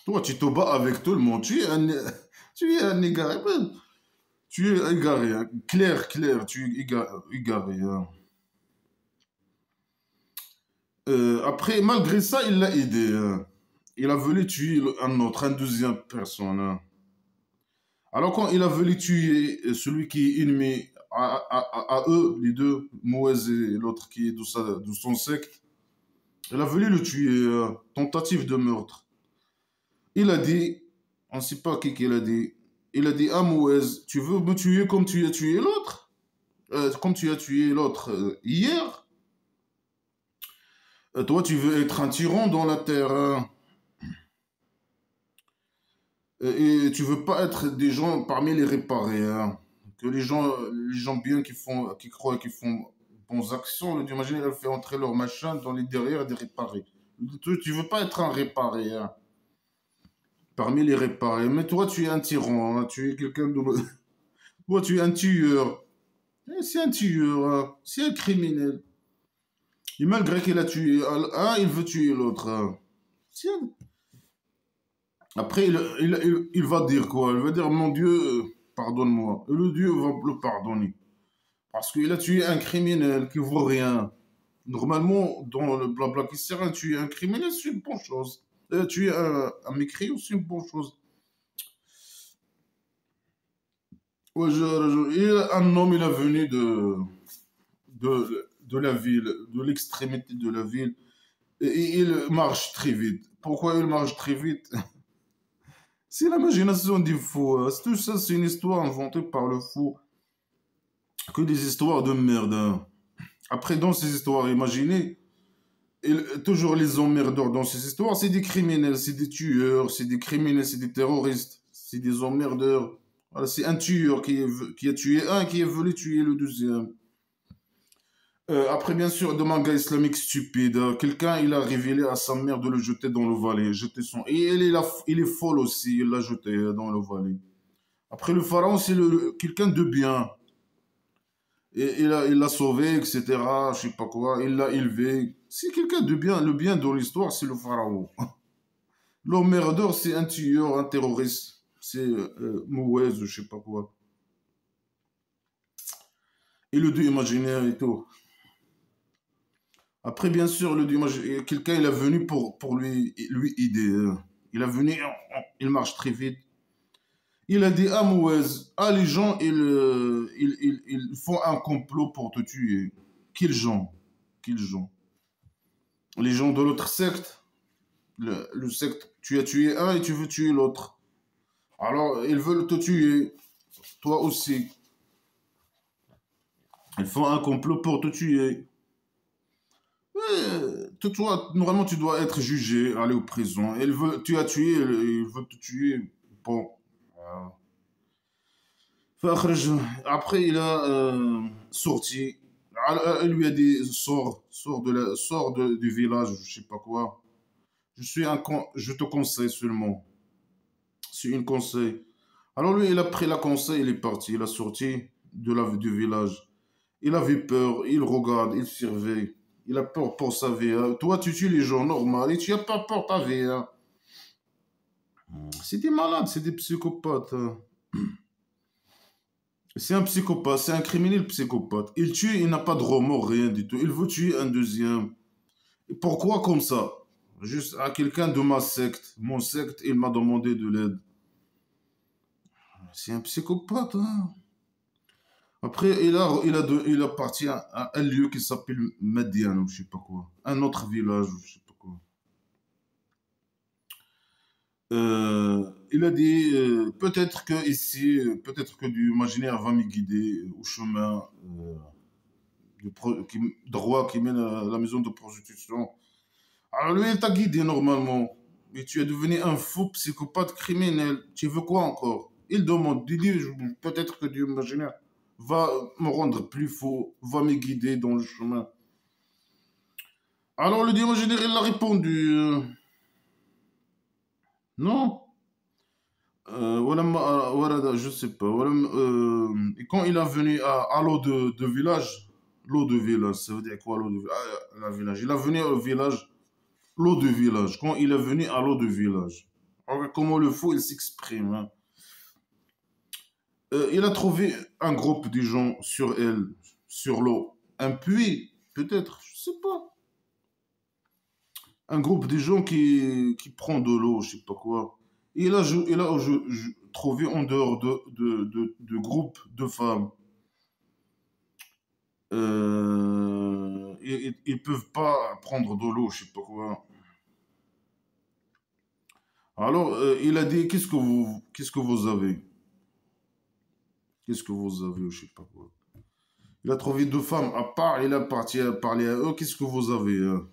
Toi, tu te bats avec tout le monde. Tu es un égaré. Ben, tu es égaré, hein. Clair, tu es égaré, hein. Après, malgré ça, il l'a aidé, hein. Il a voulu tuer un autre, un deuxième personne, hein. Alors quand il a voulu tuer celui qui est ennemi à eux, les deux, Moïse et l'autre qui est de son secte, il a voulu le tuer, tentative de meurtre. Il a dit, on ne sait pas qui qu'il a dit, il a dit à Moïse, tu veux me tuer comme tu as tué l'autre? Comme tu as tué l'autre hier? Toi, tu veux être un tyran dans la terre, hein. Et tu veux pas être des gens parmi les réparés, hein. Que les gens bien qui croient qu'ils font bonnes actions, on imagine, ils fait entrer leur machin dans les derrière des réparés. Tu veux pas être un réparé, hein, parmi les réparés. Mais toi, tu es un tyran, hein, tu es quelqu'un de... Toi, tu es un tueur. C'est un tueur, hein, c'est un criminel. Et malgré qu'il a tué un, il veut tuer l'autre, hein. C'est un- Après, il va dire quoi? Il va dire, mon Dieu, pardonne-moi. Et le Dieu va le pardonner. Parce qu'il a tué un criminel qui vaut rien. Normalement, dans le blabla qui sert à tuer un criminel, c'est une bonne chose. Tuer un mécréant, c'est une bonne chose. Ouais, un homme, il est venu de la ville, de l'extrémité de la ville, et il marche très vite. Pourquoi il marche très vite? C'est l'imagination du fou, hein. Tout ça, c'est une histoire inventée par le fou. Que des histoires de merde, hein. Après, dans ces histoires imaginées, toujours les emmerdeurs dans ces histoires, c'est des criminels, c'est des tueurs, c'est des criminels, c'est des terroristes, c'est des emmerdeurs. Voilà, c'est un tueur qui a tué un, qui a voulu tuer le deuxième. Après, bien sûr, de manga islamique stupide, quelqu'un, il a révélé à sa mère de le jeter dans le Valais, jeter son... Et il est folle aussi, il l'a jeté dans le Valais. Après, le pharaon, c'est quelqu'un de bien. Et il l'a sauvé, etc. Je sais pas quoi. Il l'a élevé. C'est quelqu'un de bien. Le bien dans l'histoire, c'est le pharaon. L'emmerdeur, c'est un tueur, un terroriste. C'est Mouez, je sais pas quoi. Et le dieu imaginaire et tout. Après, bien sûr, le dieu imaginaire, quelqu'un, il est venu pour lui aider, hein. Il est venu, il marche très vite. Il a dit à Mouez, ah, les gens, ils font un complot pour te tuer. Quels gens? Quels gens? Les gens de l'autre secte. Le secte, tu as tué un et tu veux tuer l'autre. Alors, ils veulent te tuer. Toi aussi. Ils font un complot pour te tuer. Toi, normalement, tu dois être jugé, aller au prison. Tu as tué, ils veulent te tuer. Bon. فأخرج. Après, il a sorti. Il lui a dit, du village, je sais pas quoi. Je te conseille seulement. C'est une conseil. Alors lui, il a pris la conseil, il est parti. Il a sorti du village. Il avait peur, il regarde, il surveille. Il a peur pour sa vie, hein. Toi, tu tues les gens normaux et tu n'as pas peur ta vie, hein. C'est des malades, c'est des psychopathes, hein. C'est un psychopathe, c'est un criminel psychopathe. Il tue, il n'a pas de remords, rien du tout. Il veut tuer un deuxième. Et pourquoi comme ça? Juste à quelqu'un de ma secte. Mon secte, il m'a demandé de l'aide. C'est un psychopathe, hein. Après, il a parti à un lieu qui s'appelle Madian, ou je sais pas quoi. Un autre village, ou je sais pas quoi. Il a dit, peut-être que du imaginaire va me guider au chemin droit qui mène à la maison de prostitution. Alors lui, il t'a guidé normalement. Mais tu es devenu un fou psychopathe criminel. Tu veux quoi encore? Il demande, il dit, peut-être que du imaginaire va me rendre plus fort, va me guider dans le chemin. Alors le diamant général a répondu non. Voilà, je sais pas. Et quand il est venu à l'eau de village, l'eau de village, ça veut dire quoi l'eau de village? La village. Il est venu au village, l'eau de village. Quand il est venu à l'eau de village. Alors, comment le fou, il s'exprime. Hein. Il a trouvé un groupe de gens sur elle, sur l'eau. Un puits, peut-être, je sais pas. Un groupe de gens qui prend de l'eau, je sais pas quoi. Et là, trouvé en dehors de groupes de femmes. Ils peuvent pas prendre de l'eau, je sais pas quoi. Alors, il a dit, qu'est-ce que vous avez? Qu'est-ce que vous avez, je sais pas quoi. Il a trouvé deux femmes à part, il a parti à parler à eux, qu'est-ce que vous avez? Hein?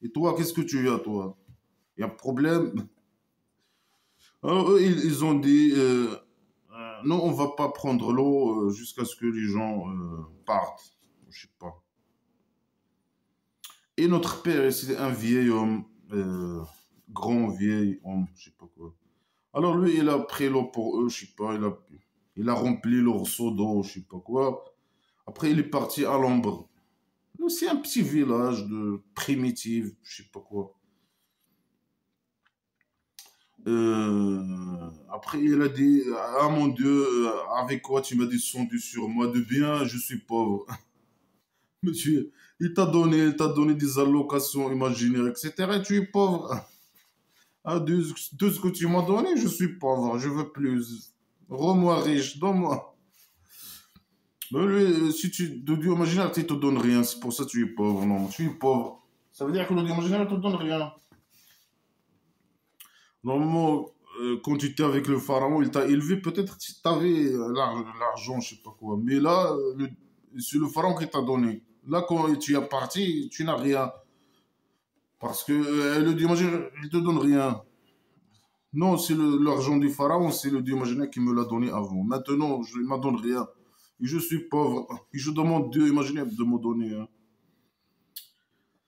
Et toi, qu'est-ce que tu as, toi? Il y a un problème? Alors, eux, ils ont dit, non, on va pas prendre l'eau jusqu'à ce que les gens partent. Je sais pas. Et notre père, c'était un vieil homme, grand vieil homme, je sais pas quoi. Alors lui, il a pris l'eau pour eux, je sais pas, il a rempli leur seau d'eau, je sais pas quoi. Après, il est parti à l'ombre. C'est un petit village de primitif, je sais pas quoi. Après, il a dit, ah mon Dieu, avec quoi tu m'as descendu sur moi de bien, je suis pauvre. Monsieur, il t'a donné des allocations imaginaires, etc. Et tu es pauvre. Ah, de ce que tu m'as donné, je suis pauvre, je veux plus. Rends-moi riche, donne-moi. Ben lui, si tu, de Dieu imaginaire, il te donne rien, c'est pour ça que tu es pauvre. Non, tu es pauvre. Ça veut dire que le Dieu imaginaire ne te donne rien. Normalement, quand tu étais avec le pharaon, il t'a élevé, peut-être que tu avais l'argent, je sais pas quoi. Mais là, c'est le pharaon qui t'a donné. Là, quand tu es parti, tu n'as rien. Parce que le Dieu imaginaire, il te donne rien. Non, c'est l'argent du pharaon, c'est le Dieu imaginaire qui me l'a donné avant. Maintenant, il ne m'a donné rien. Et je suis pauvre. Et je demande Dieu imaginaire de me donner. Hein.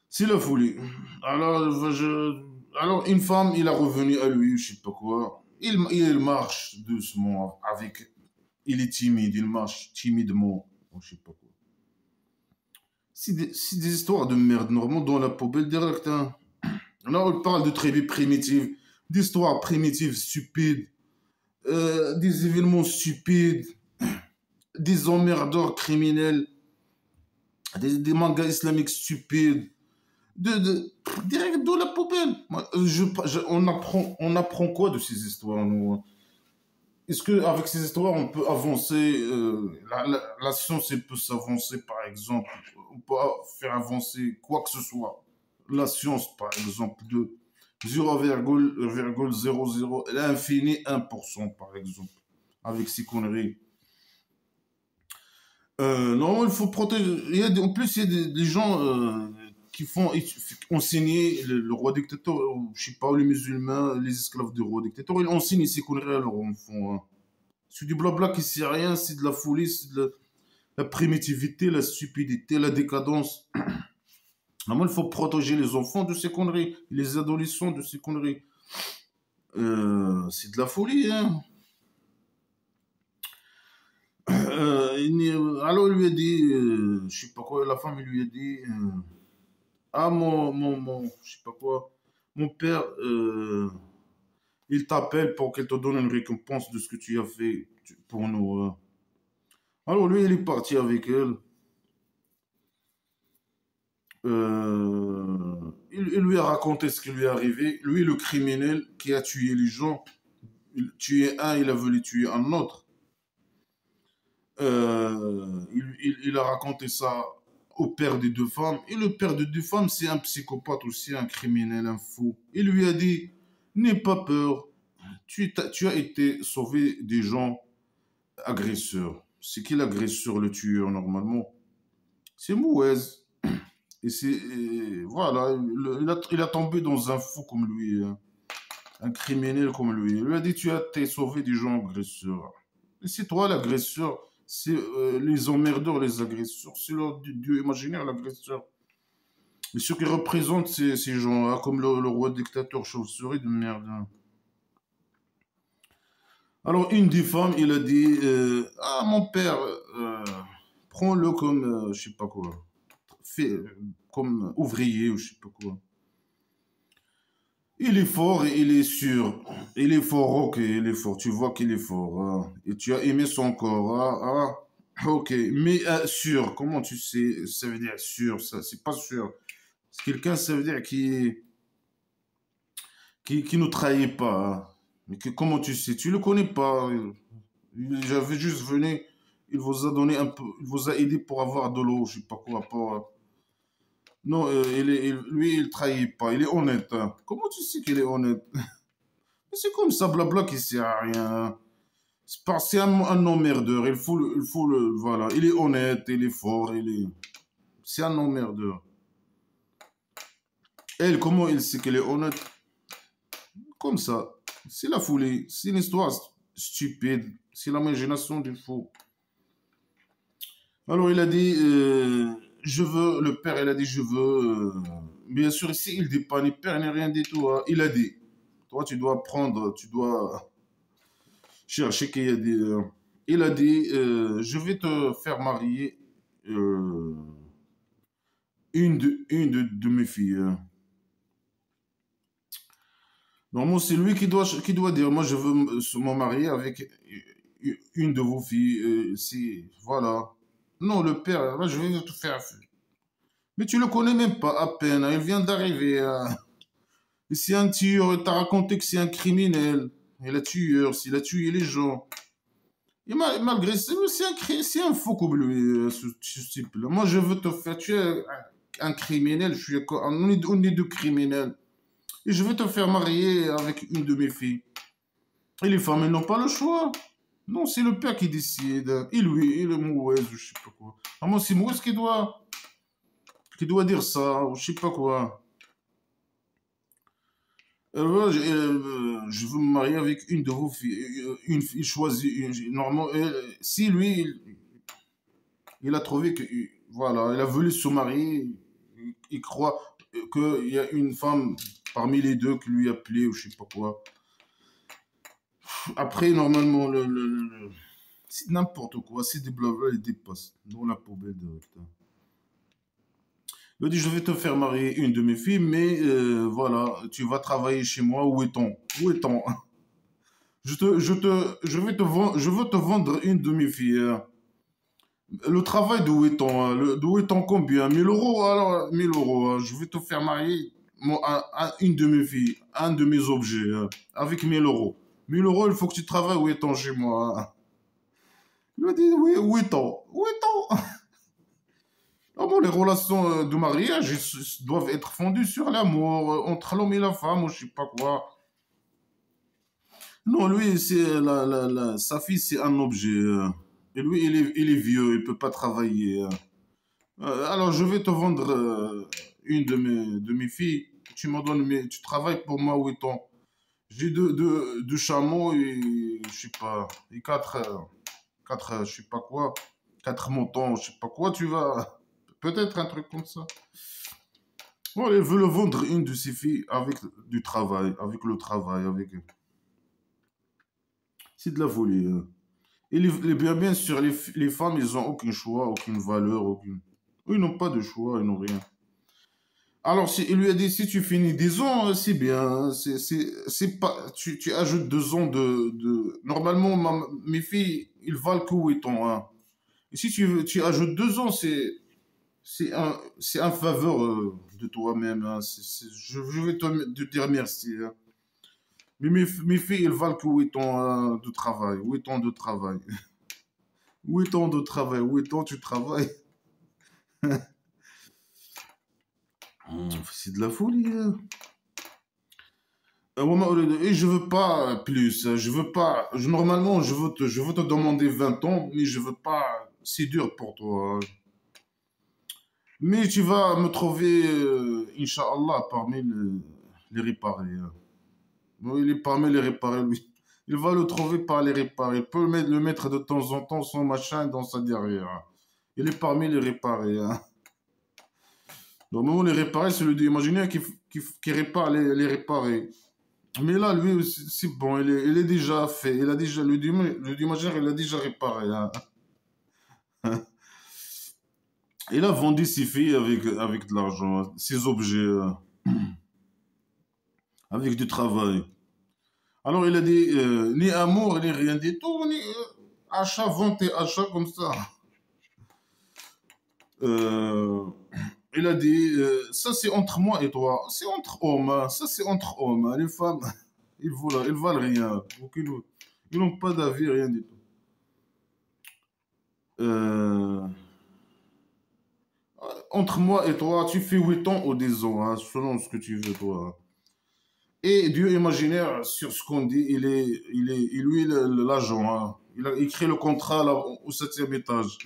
C'est la folie. Alors, une femme, il est revenu à lui, je sais pas quoi. Il marche doucement avec. Il est timide, il marche timidement. Je sais pas quoi. C'est des histoires de merde, normalement, dans la poubelle direct. Hein. Là, on parle de tribus primitives, d'histoires primitives stupides, des événements stupides, des emmerdeurs criminels, des mangas islamiques stupides. Direct dans la poubelle. On apprend quoi de ces histoires, nous hein? Est-ce qu'avec ces histoires, on peut avancer la science, elle peut s'avancer, par exemple. On peut faire avancer quoi que ce soit. La science, par exemple, de 0,00 à l'infini 1%, par exemple. Avec ces conneries. Non, il faut protéger. En plus, il y a des gens qui font enseigner le roi dictateur, je sais pas, les musulmans, les esclaves du roi dictateur, ils enseignent ces conneries à leurs enfants. Hein. C'est du blabla qui sert à rien, c'est de la folie, c'est de la primitivité, la stupidité, la décadence. Normalement, il faut protéger les enfants de ces conneries, les adolescents de ces conneries. C'est de la folie, hein. Alors, il lui a dit, je sais pas quoi, la femme il lui a dit, ah, je sais pas quoi, mon père, il t'appelle pour qu'il te donne une récompense de ce que tu as fait pour nous. Hein. Alors, lui, il est parti avec elle. Il lui a raconté ce qui lui est arrivé. Lui, le criminel qui a tué les gens, il tué un, il a voulu tuer un autre. Il a raconté ça au père des deux femmes. Et le père des deux femmes, c'est un psychopathe aussi, un criminel, un fou. Il lui a dit, n'aie pas peur. Tu as été sauvé des gens agresseurs. C'est qui l'agresseur, le tueur, normalement? C'est Mouez. Voilà, il a tombé dans un fou comme lui, hein. Un criminel comme lui. Il lui a dit, tu as été sauvé des gens agresseurs. Et c'est toi l'agresseur. C'est les emmerdeurs, les agresseurs. C'est leur dieu imaginaire, l'agresseur. Mais ce qu'ils représentent, ces gens-là, comme le roi dictateur chauve-souris de merde, hein. Alors, une des femmes, il a dit ah, mon père, prends-le comme, je sais pas quoi, fait, comme ouvrier ou je sais pas quoi. Il est fort et il est sûr. Il est fort, ok, il est fort. Tu vois qu'il est fort, hein. Et tu as aimé son corps, ok. Mais sûr, comment tu sais? Ça veut dire sûr, ça, c'est pas sûr. C'est quelqu'un, ça veut dire qui ne trahit pas, hein. Mais comment tu sais? Tu le connais pas. J'avais juste venu, il vous a donné un peu, il vous a aidé pour avoir de l'eau, je sais pas quoi. Non, lui, il trahit pas, il est honnête, hein. Comment tu sais qu'il est honnête? Mais c'est comme ça, blabla, qui sert à rien. C'est un emmerdeur, voilà. Il est honnête, il est fort, c'est un emmerdeur. Elle, comment il sait qu'elle est honnête? Comme ça. C'est la folie, c'est une histoire stupide, c'est l'imagination du fou. Alors il a dit, je veux, le père, il a dit, je veux. Bien sûr, ici, il dit pas ni père ni rien du tout, hein. Il a dit, toi, tu dois prendre, tu dois chercher qu'il y a des. Il a dit, je vais te faire marier euh, une de mes filles, hein. Normalement, c'est lui qui doit dire, moi, je veux me marier avec une de vos filles. Voilà. Non, le père, là, je vais te faire. Mais tu le connais même pas à peine, hein. Il vient d'arriver, hein. Et c'est un tueur, il t'a raconté que c'est un criminel. Il a tueur, s'il a tué les gens. Et malgré ça, c'est un faux comme lui, ce type-là. Moi, je veux te faire tuer un criminel. On est deux criminels. Et je veux te faire marier avec une de mes filles. Et les femmes, elles n'ont pas le choix. Non, c'est le père qui décide. Et lui, il est Mouez, ou je sais pas quoi. Ah, moi, c'est Mouez qui doit dire ça, ou je sais pas quoi. Voilà, je veux me marier avec une de vos filles. Une fille choisie. Normalement, si lui, il a trouvé que, voilà, il a voulu se marier, il croit qu'il y a une femme parmi les deux qui lui a plu ou je sais pas quoi. Après, normalement, c'est n'importe quoi, c'est des blabla, il dépasse dans la poubelle direct. Il a dit, je vais te faire marier une de mes filles, mais voilà, tu vas travailler chez moi, où est-on? Où est-on? Je veux te vendre une de mes filles, hein. Le travail de où est-on, hein? D'où est-on combien? 1000 € alors, 1000 €, hein. Je vais te faire marier une de mes filles, un de mes objets, hein, avec 1000 €. 1000 €, il faut que tu travailles où est-on chez moi, hein. Il m'a dit, oui, où est-on? Où est-on? Ah bon, les relations de mariage doivent être fondées sur l'amour entre l'homme et la femme, ou je sais pas quoi. Non, lui, sa fille, c'est un objet, et lui, il est vieux, il peut pas travailler, hein. Alors, je vais te vendre une de mes filles. Tu travailles pour moi, où est-on? J'ai deux chameaux et, je sais pas, et quatre, je sais pas quoi, quatre moutons, je sais pas quoi, tu vas, peut-être un truc comme ça. Bon, il veut le vendre une de ses filles avec du travail, avec le travail, c'est de la folie, hein. Et bien sûr, les femmes, ils ont aucun choix, aucune valeur, aucune. Ils n'ont pas de choix, ils n'ont rien. Alors, il lui a dit, si tu finis 10 ans, c'est bien, hein. C'est pas, tu ajoutes 2 ans Normalement, mes filles, ils valent que 8 ans, hein. Et si tu ajoutes 2 ans, c'est un faveur de toi-même, hein. Je vais te dire merci, hein. Mais mes filles, elles valent que 8 ans de travail. 8 ans de travail. 8 ans de travail. 8 ans, tu travailles. C'est de la folie, hein. Et je veux pas plus. Je veux pas. Normalement, je veux te demander 20 ans, mais je veux pas. C'est dur pour toi, hein. Mais tu vas me trouver, Inch'Allah, parmi les réparés, hein. Bon, il est parmi les réparés, lui. il va le trouver par les réparer. Il peut le mettre de temps en temps son machin dans sa derrière. Il est parmi les réparés. Hein. Normalement, les réparés, c'est le dieu imaginaire qui répare les réparés. Mais là, lui, c'est bon, il est déjà fait. Il a déjà, le dieu imaginaire, il a déjà réparé. Hein. Il a vendu ses filles avec de l'argent, ses objets, avec du travail. Alors il a dit, ni amour, ni rien du tout, ni achat, vente et achat comme ça. Euh, il a dit, ça c'est entre moi et toi, c'est entre hommes, hein. Ça c'est entre hommes, hein. Les femmes, ils valent rien. Donc, ils n'ont pas d'avis, rien du tout. Euh, entre moi et toi, tu fais 8 ans ou 10 ans, hein, selon ce que tu veux, toi. Et Dieu imaginaire, sur ce qu'on dit, lui, l'agent. Hein. Il a écrit le contrat là, au 7e étage.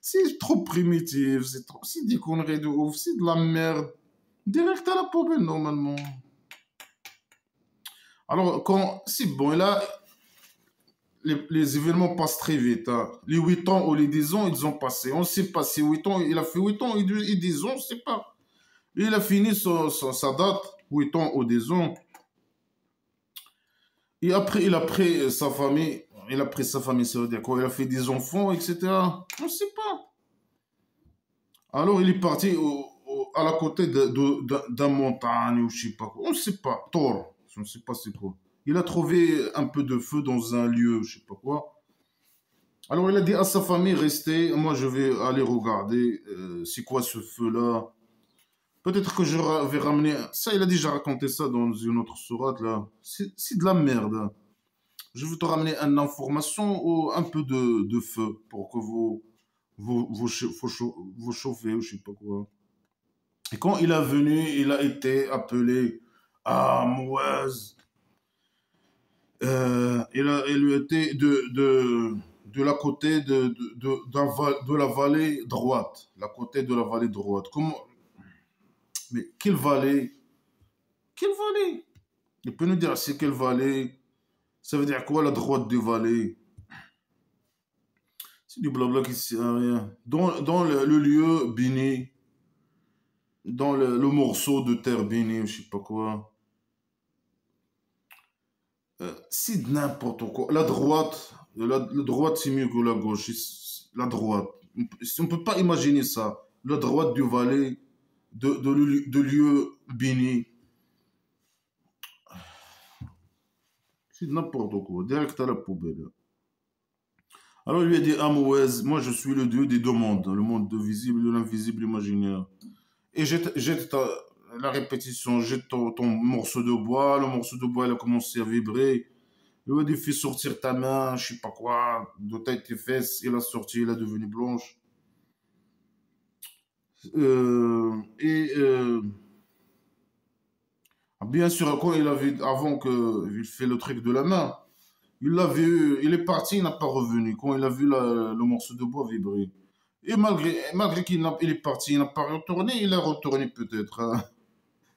C'est trop primitif, c'est des conneries de ouf, c'est de la merde. Direct à la poubelle, normalement. Alors, c'est bon, et là, les événements passent très vite. Hein. Les 8 ans ou les 10 ans, ils ont passé. On ne sait pas si 8 ans, il a fait 8 ans et 10 ans, on ne sait pas. Et il a fini sa date, 8 ans ou 10 ans. Et après, il a pris sa famille. Il a pris sa famille, ça veut dire quoi? Il a fait des enfants, etc. On ne sait pas. Alors, il est parti à la côté d'un montagne ou je sais pas quoi. On ne sait pas. Thor. Je ne sais pas c'est quoi. Il a trouvé un peu de feu dans un lieu, je sais pas quoi. Alors, il a dit à sa famille, restez. Moi, je vais aller regarder c'est quoi ce feu-là. Peut-être que je vais ramener. Ça, il a déjà raconté ça dans une autre sourate, là. C'est de la merde. Je vais te ramener une information ou un peu de feu pour que vous chauffez ou je sais pas quoi. Et quand il est venu, il a été appelé à Mouaz. Il lui était de la côté de la vallée droite. La côté de la vallée droite. Mais quelle vallée? Quelle vallée? Il peut nous dire c'est quelle vallée? Ça veut dire quoi la droite de vallée? C'est du blabla qui sert à rien. Dans le lieu béni, dans le morceau de terre béni, je sais pas quoi. C'est n'importe quoi. La droite c'est mieux que la gauche. La droite. On ne peut pas imaginer ça. La droite du valet, de lieu béni. C'est n'importe quoi. Direct à la poubelle. Alors il lui a dit, Amouez, moi je suis le dieu des deux mondes, le monde visible et l'invisible imaginaire. Et jette la répétition, jette ton morceau de bois, le morceau de bois il a commencé à vibrer. Il lui a dit, fais sortir ta main, je sais pas quoi, de tes fesses, il a sorti, il est devenu blanche. Et bien sûr, quand il avait, avant qu'il fait le truc de la main, il l'a vu, il est parti, il n'a pas revenu. Quand il a vu le morceau de bois vibrer. Et malgré il est parti, il n'a pas retourné, il a retourné peut-être. Hein.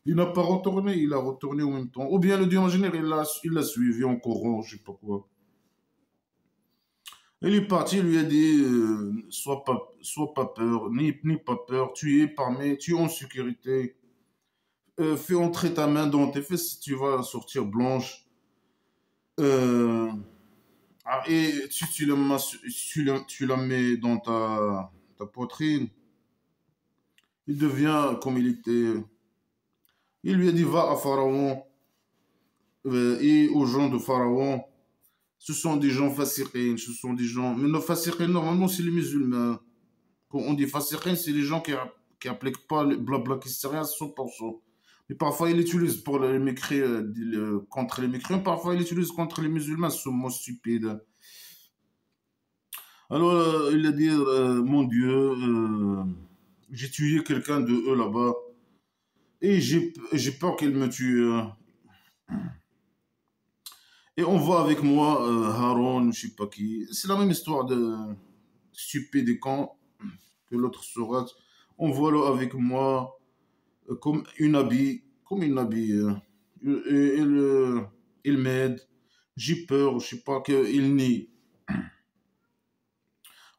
Il n'a pas retourné, il a retourné en même temps. Ou bien le dieu imaginaire, il l'a suivi en courant, je sais pas quoi. Il est parti, il lui a dit, sois pas peur, ni pas peur, tu es en sécurité. Fais entrer ta main dans tes fesses si tu vas sortir blanche. Euh, et tu la mets dans ta poitrine, il devient comme il était. Il lui a dit, va à Pharaon et aux gens de Pharaon. Ce sont des gens fassiqines, ce sont des gens... Mais nos fassiqines, normalement, c'est les musulmans. Quand on dit fassiqines, c'est les gens qui appliquent pas le blabla qui sert à 100%. Mais parfois, ils l'utilisent pour les contre les mécréants, parfois, ils l'utilisent contre les musulmans, ce mot stupide. Alors, il a dit, mon Dieu, j'ai tué quelqu'un de eux là-bas, et j'ai peur qu'il me tue. Et on voit avec moi Haron, je sais pas qui. C'est la même histoire de stupide et con que l'autre sourate. On voit là avec moi comme une habille. Et il m'aide. j'ai peur, je sais pas, qu'il nie.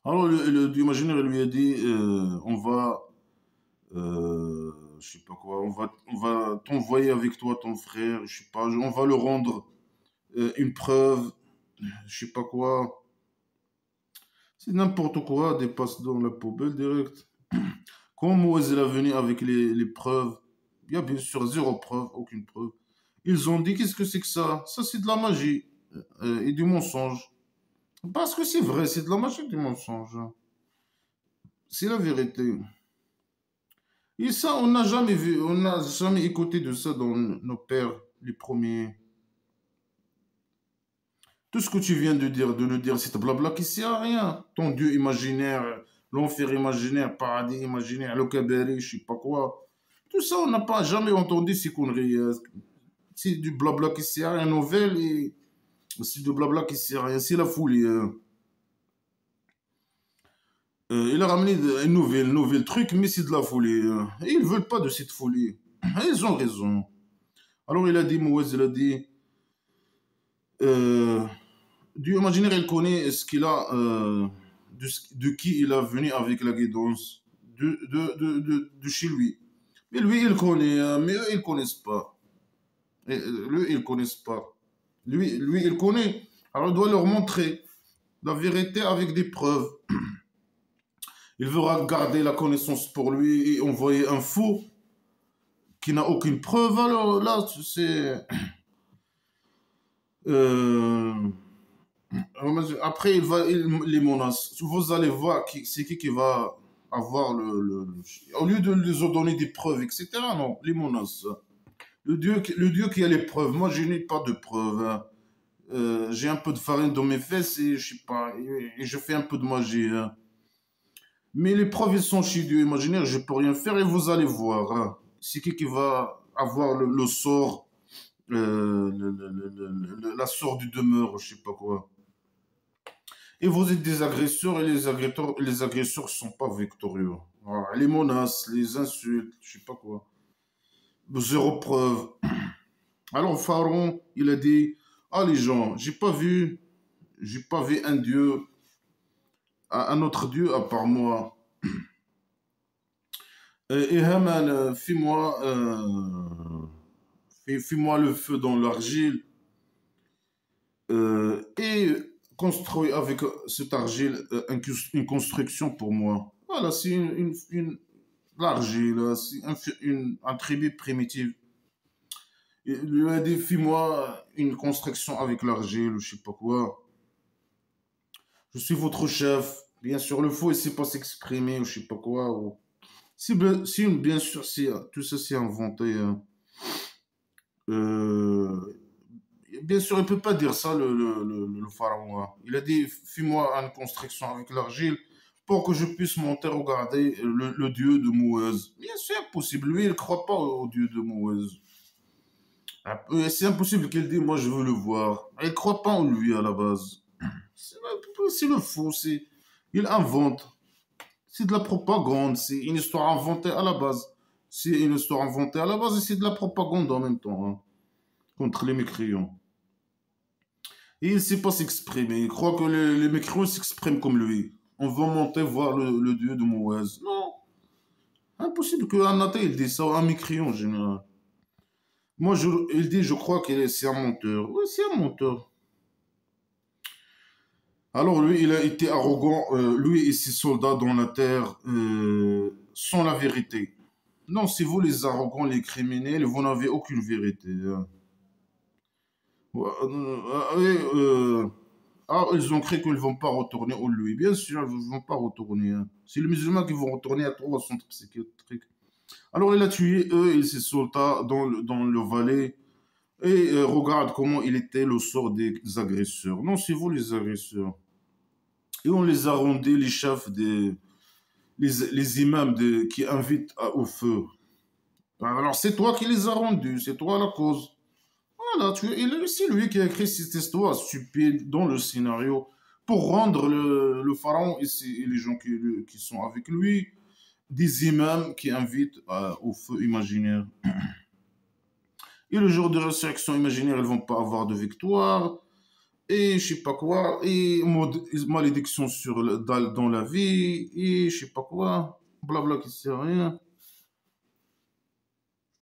Alors le dieu imaginaire lui a dit, on va, je sais pas quoi, on va t'envoyer avec toi ton frère, je sais pas, on va le rendre une preuve, je sais pas quoi. C'est n'importe quoi, dépasse dans la poubelle direct. Quand Moïse est venu avec les preuves, il y a bien sûr zéro preuve, aucune preuve. Ils ont dit, qu'est-ce que c'est que ça? Ça, c'est de la magie et du mensonge. Parce que c'est vrai, c'est de la magie et du mensonge. C'est la vérité. Et ça, on n'a jamais vu, on n'a jamais écouté de ça dans nos pères, les premiers. Tout ce que tu viens de nous dire, c'est blabla qui sert à rien. Ton Dieu imaginaire, l'enfer imaginaire, paradis imaginaire, le cabaret, je sais pas quoi. Tout ça, on n'a pas jamais entendu ces conneries. C'est du blabla qui sert à rien, nouvelle, et c'est du blabla qui sert à rien. C'est la folie. Il a ramené une nouvelle truc, mais c'est de la folie. Et ils veulent pas de cette folie. Ils ont raison. Alors il a dit, Moïse, il a dit, euh, Dieu imaginaire, il connaît ce qu'il a, de qui il a venu avec la guidance, de chez lui. Mais lui, il connaît, mais eux, ils connaissent pas. Et, lui, ils connaissent pas. Lui, il connaît. Alors, il doit leur montrer la vérité avec des preuves. Il veut garder la connaissance pour lui et envoyer un faux qui n'a aucune preuve. Alors là, c'est... euh, après, les menace. Vous allez voir c'est qui va avoir au lieu de les donner des preuves, etc. Non, les menace. Le Dieu qui a les preuves. Moi, je n'ai pas de preuves, hein. J'ai un peu de farine dans mes fesses et je sais pas, et je fais un peu de magie, hein. Mais les preuves, elles sont chez Dieu imaginaire, je peux rien faire et vous allez voir, hein. C'est qui va avoir le sort, la sort du demeure, je sais pas quoi. Et vous êtes des agresseurs et les agresseurs ne sont pas victorieux. Voilà. Les menaces, les insultes, je sais pas quoi. Zéro preuve. Alors Pharaon, il a dit, ah les gens, j'ai pas vu un Dieu, un autre Dieu à part moi. Et Haman, fais-moi le feu dans l'argile et construis avec cette argile une construction pour moi. Voilà, c'est l'argile, c'est un tribu primitif. Il lui a dit, fais-moi une construction avec l'argile, ou je sais pas quoi. Je suis votre chef. Bien sûr, le faux, il sait pas s'exprimer, ou je sais pas quoi. Bien sûr, tout ça c'est inventé, hein. Euh, Bien sûr, il peut pas dire ça, le pharaon, hein. Il a dit, fais-moi une construction avec l'argile pour que je puisse monter regarder le dieu de Moïse. Bien sûr, impossible. Lui, il ne croit pas au dieu de Moïse. C'est impossible qu'il dise, moi, je veux le voir. Il ne croit pas en lui à la base. C'est le faux. Il invente. C'est de la propagande. C'est une histoire inventée à la base. C'est une histoire inventée à la base et c'est de la propagande en même temps, hein, contre les mécréants. Et il ne sait pas s'exprimer. Il croit que les mécréants s'expriment comme lui. On va monter voir le dieu de Moïse. Non, impossible qu'un athée il dise ça, un mécréant en général. Moi, il dit, je crois que c'est un menteur. Oui, c'est un menteur. Alors lui, il a été arrogant, lui et ses soldats dans la terre, sont la vérité. Non, c'est vous les arrogants, les criminels, vous n'avez aucune vérité, hein. Ouais, ils ont cru qu'ils ne vont pas retourner au lui. Bien sûr, ils ne vont pas retourner, hein. C'est les musulmans qui vont retourner à trois au centre psychiatrique. Alors il a tué eux et ses soldats dans le vallée. Et regarde comment il était le sort des agresseurs. Non, c'est vous les agresseurs. Et on les a rendus les chefs les imams qui invitent au feu. Alors c'est toi qui les as rendus, c'est toi la cause. Voilà, c'est lui qui a écrit cette histoire stupide dans le scénario pour rendre le pharaon et les gens qui sont avec lui des imams qui invitent au feu imaginaire. Et le jour de résurrection imaginaire, ils vont pas avoir de victoire. et je sais pas quoi, et malédiction dans la vie, et je sais pas quoi, blabla qui sert à rien.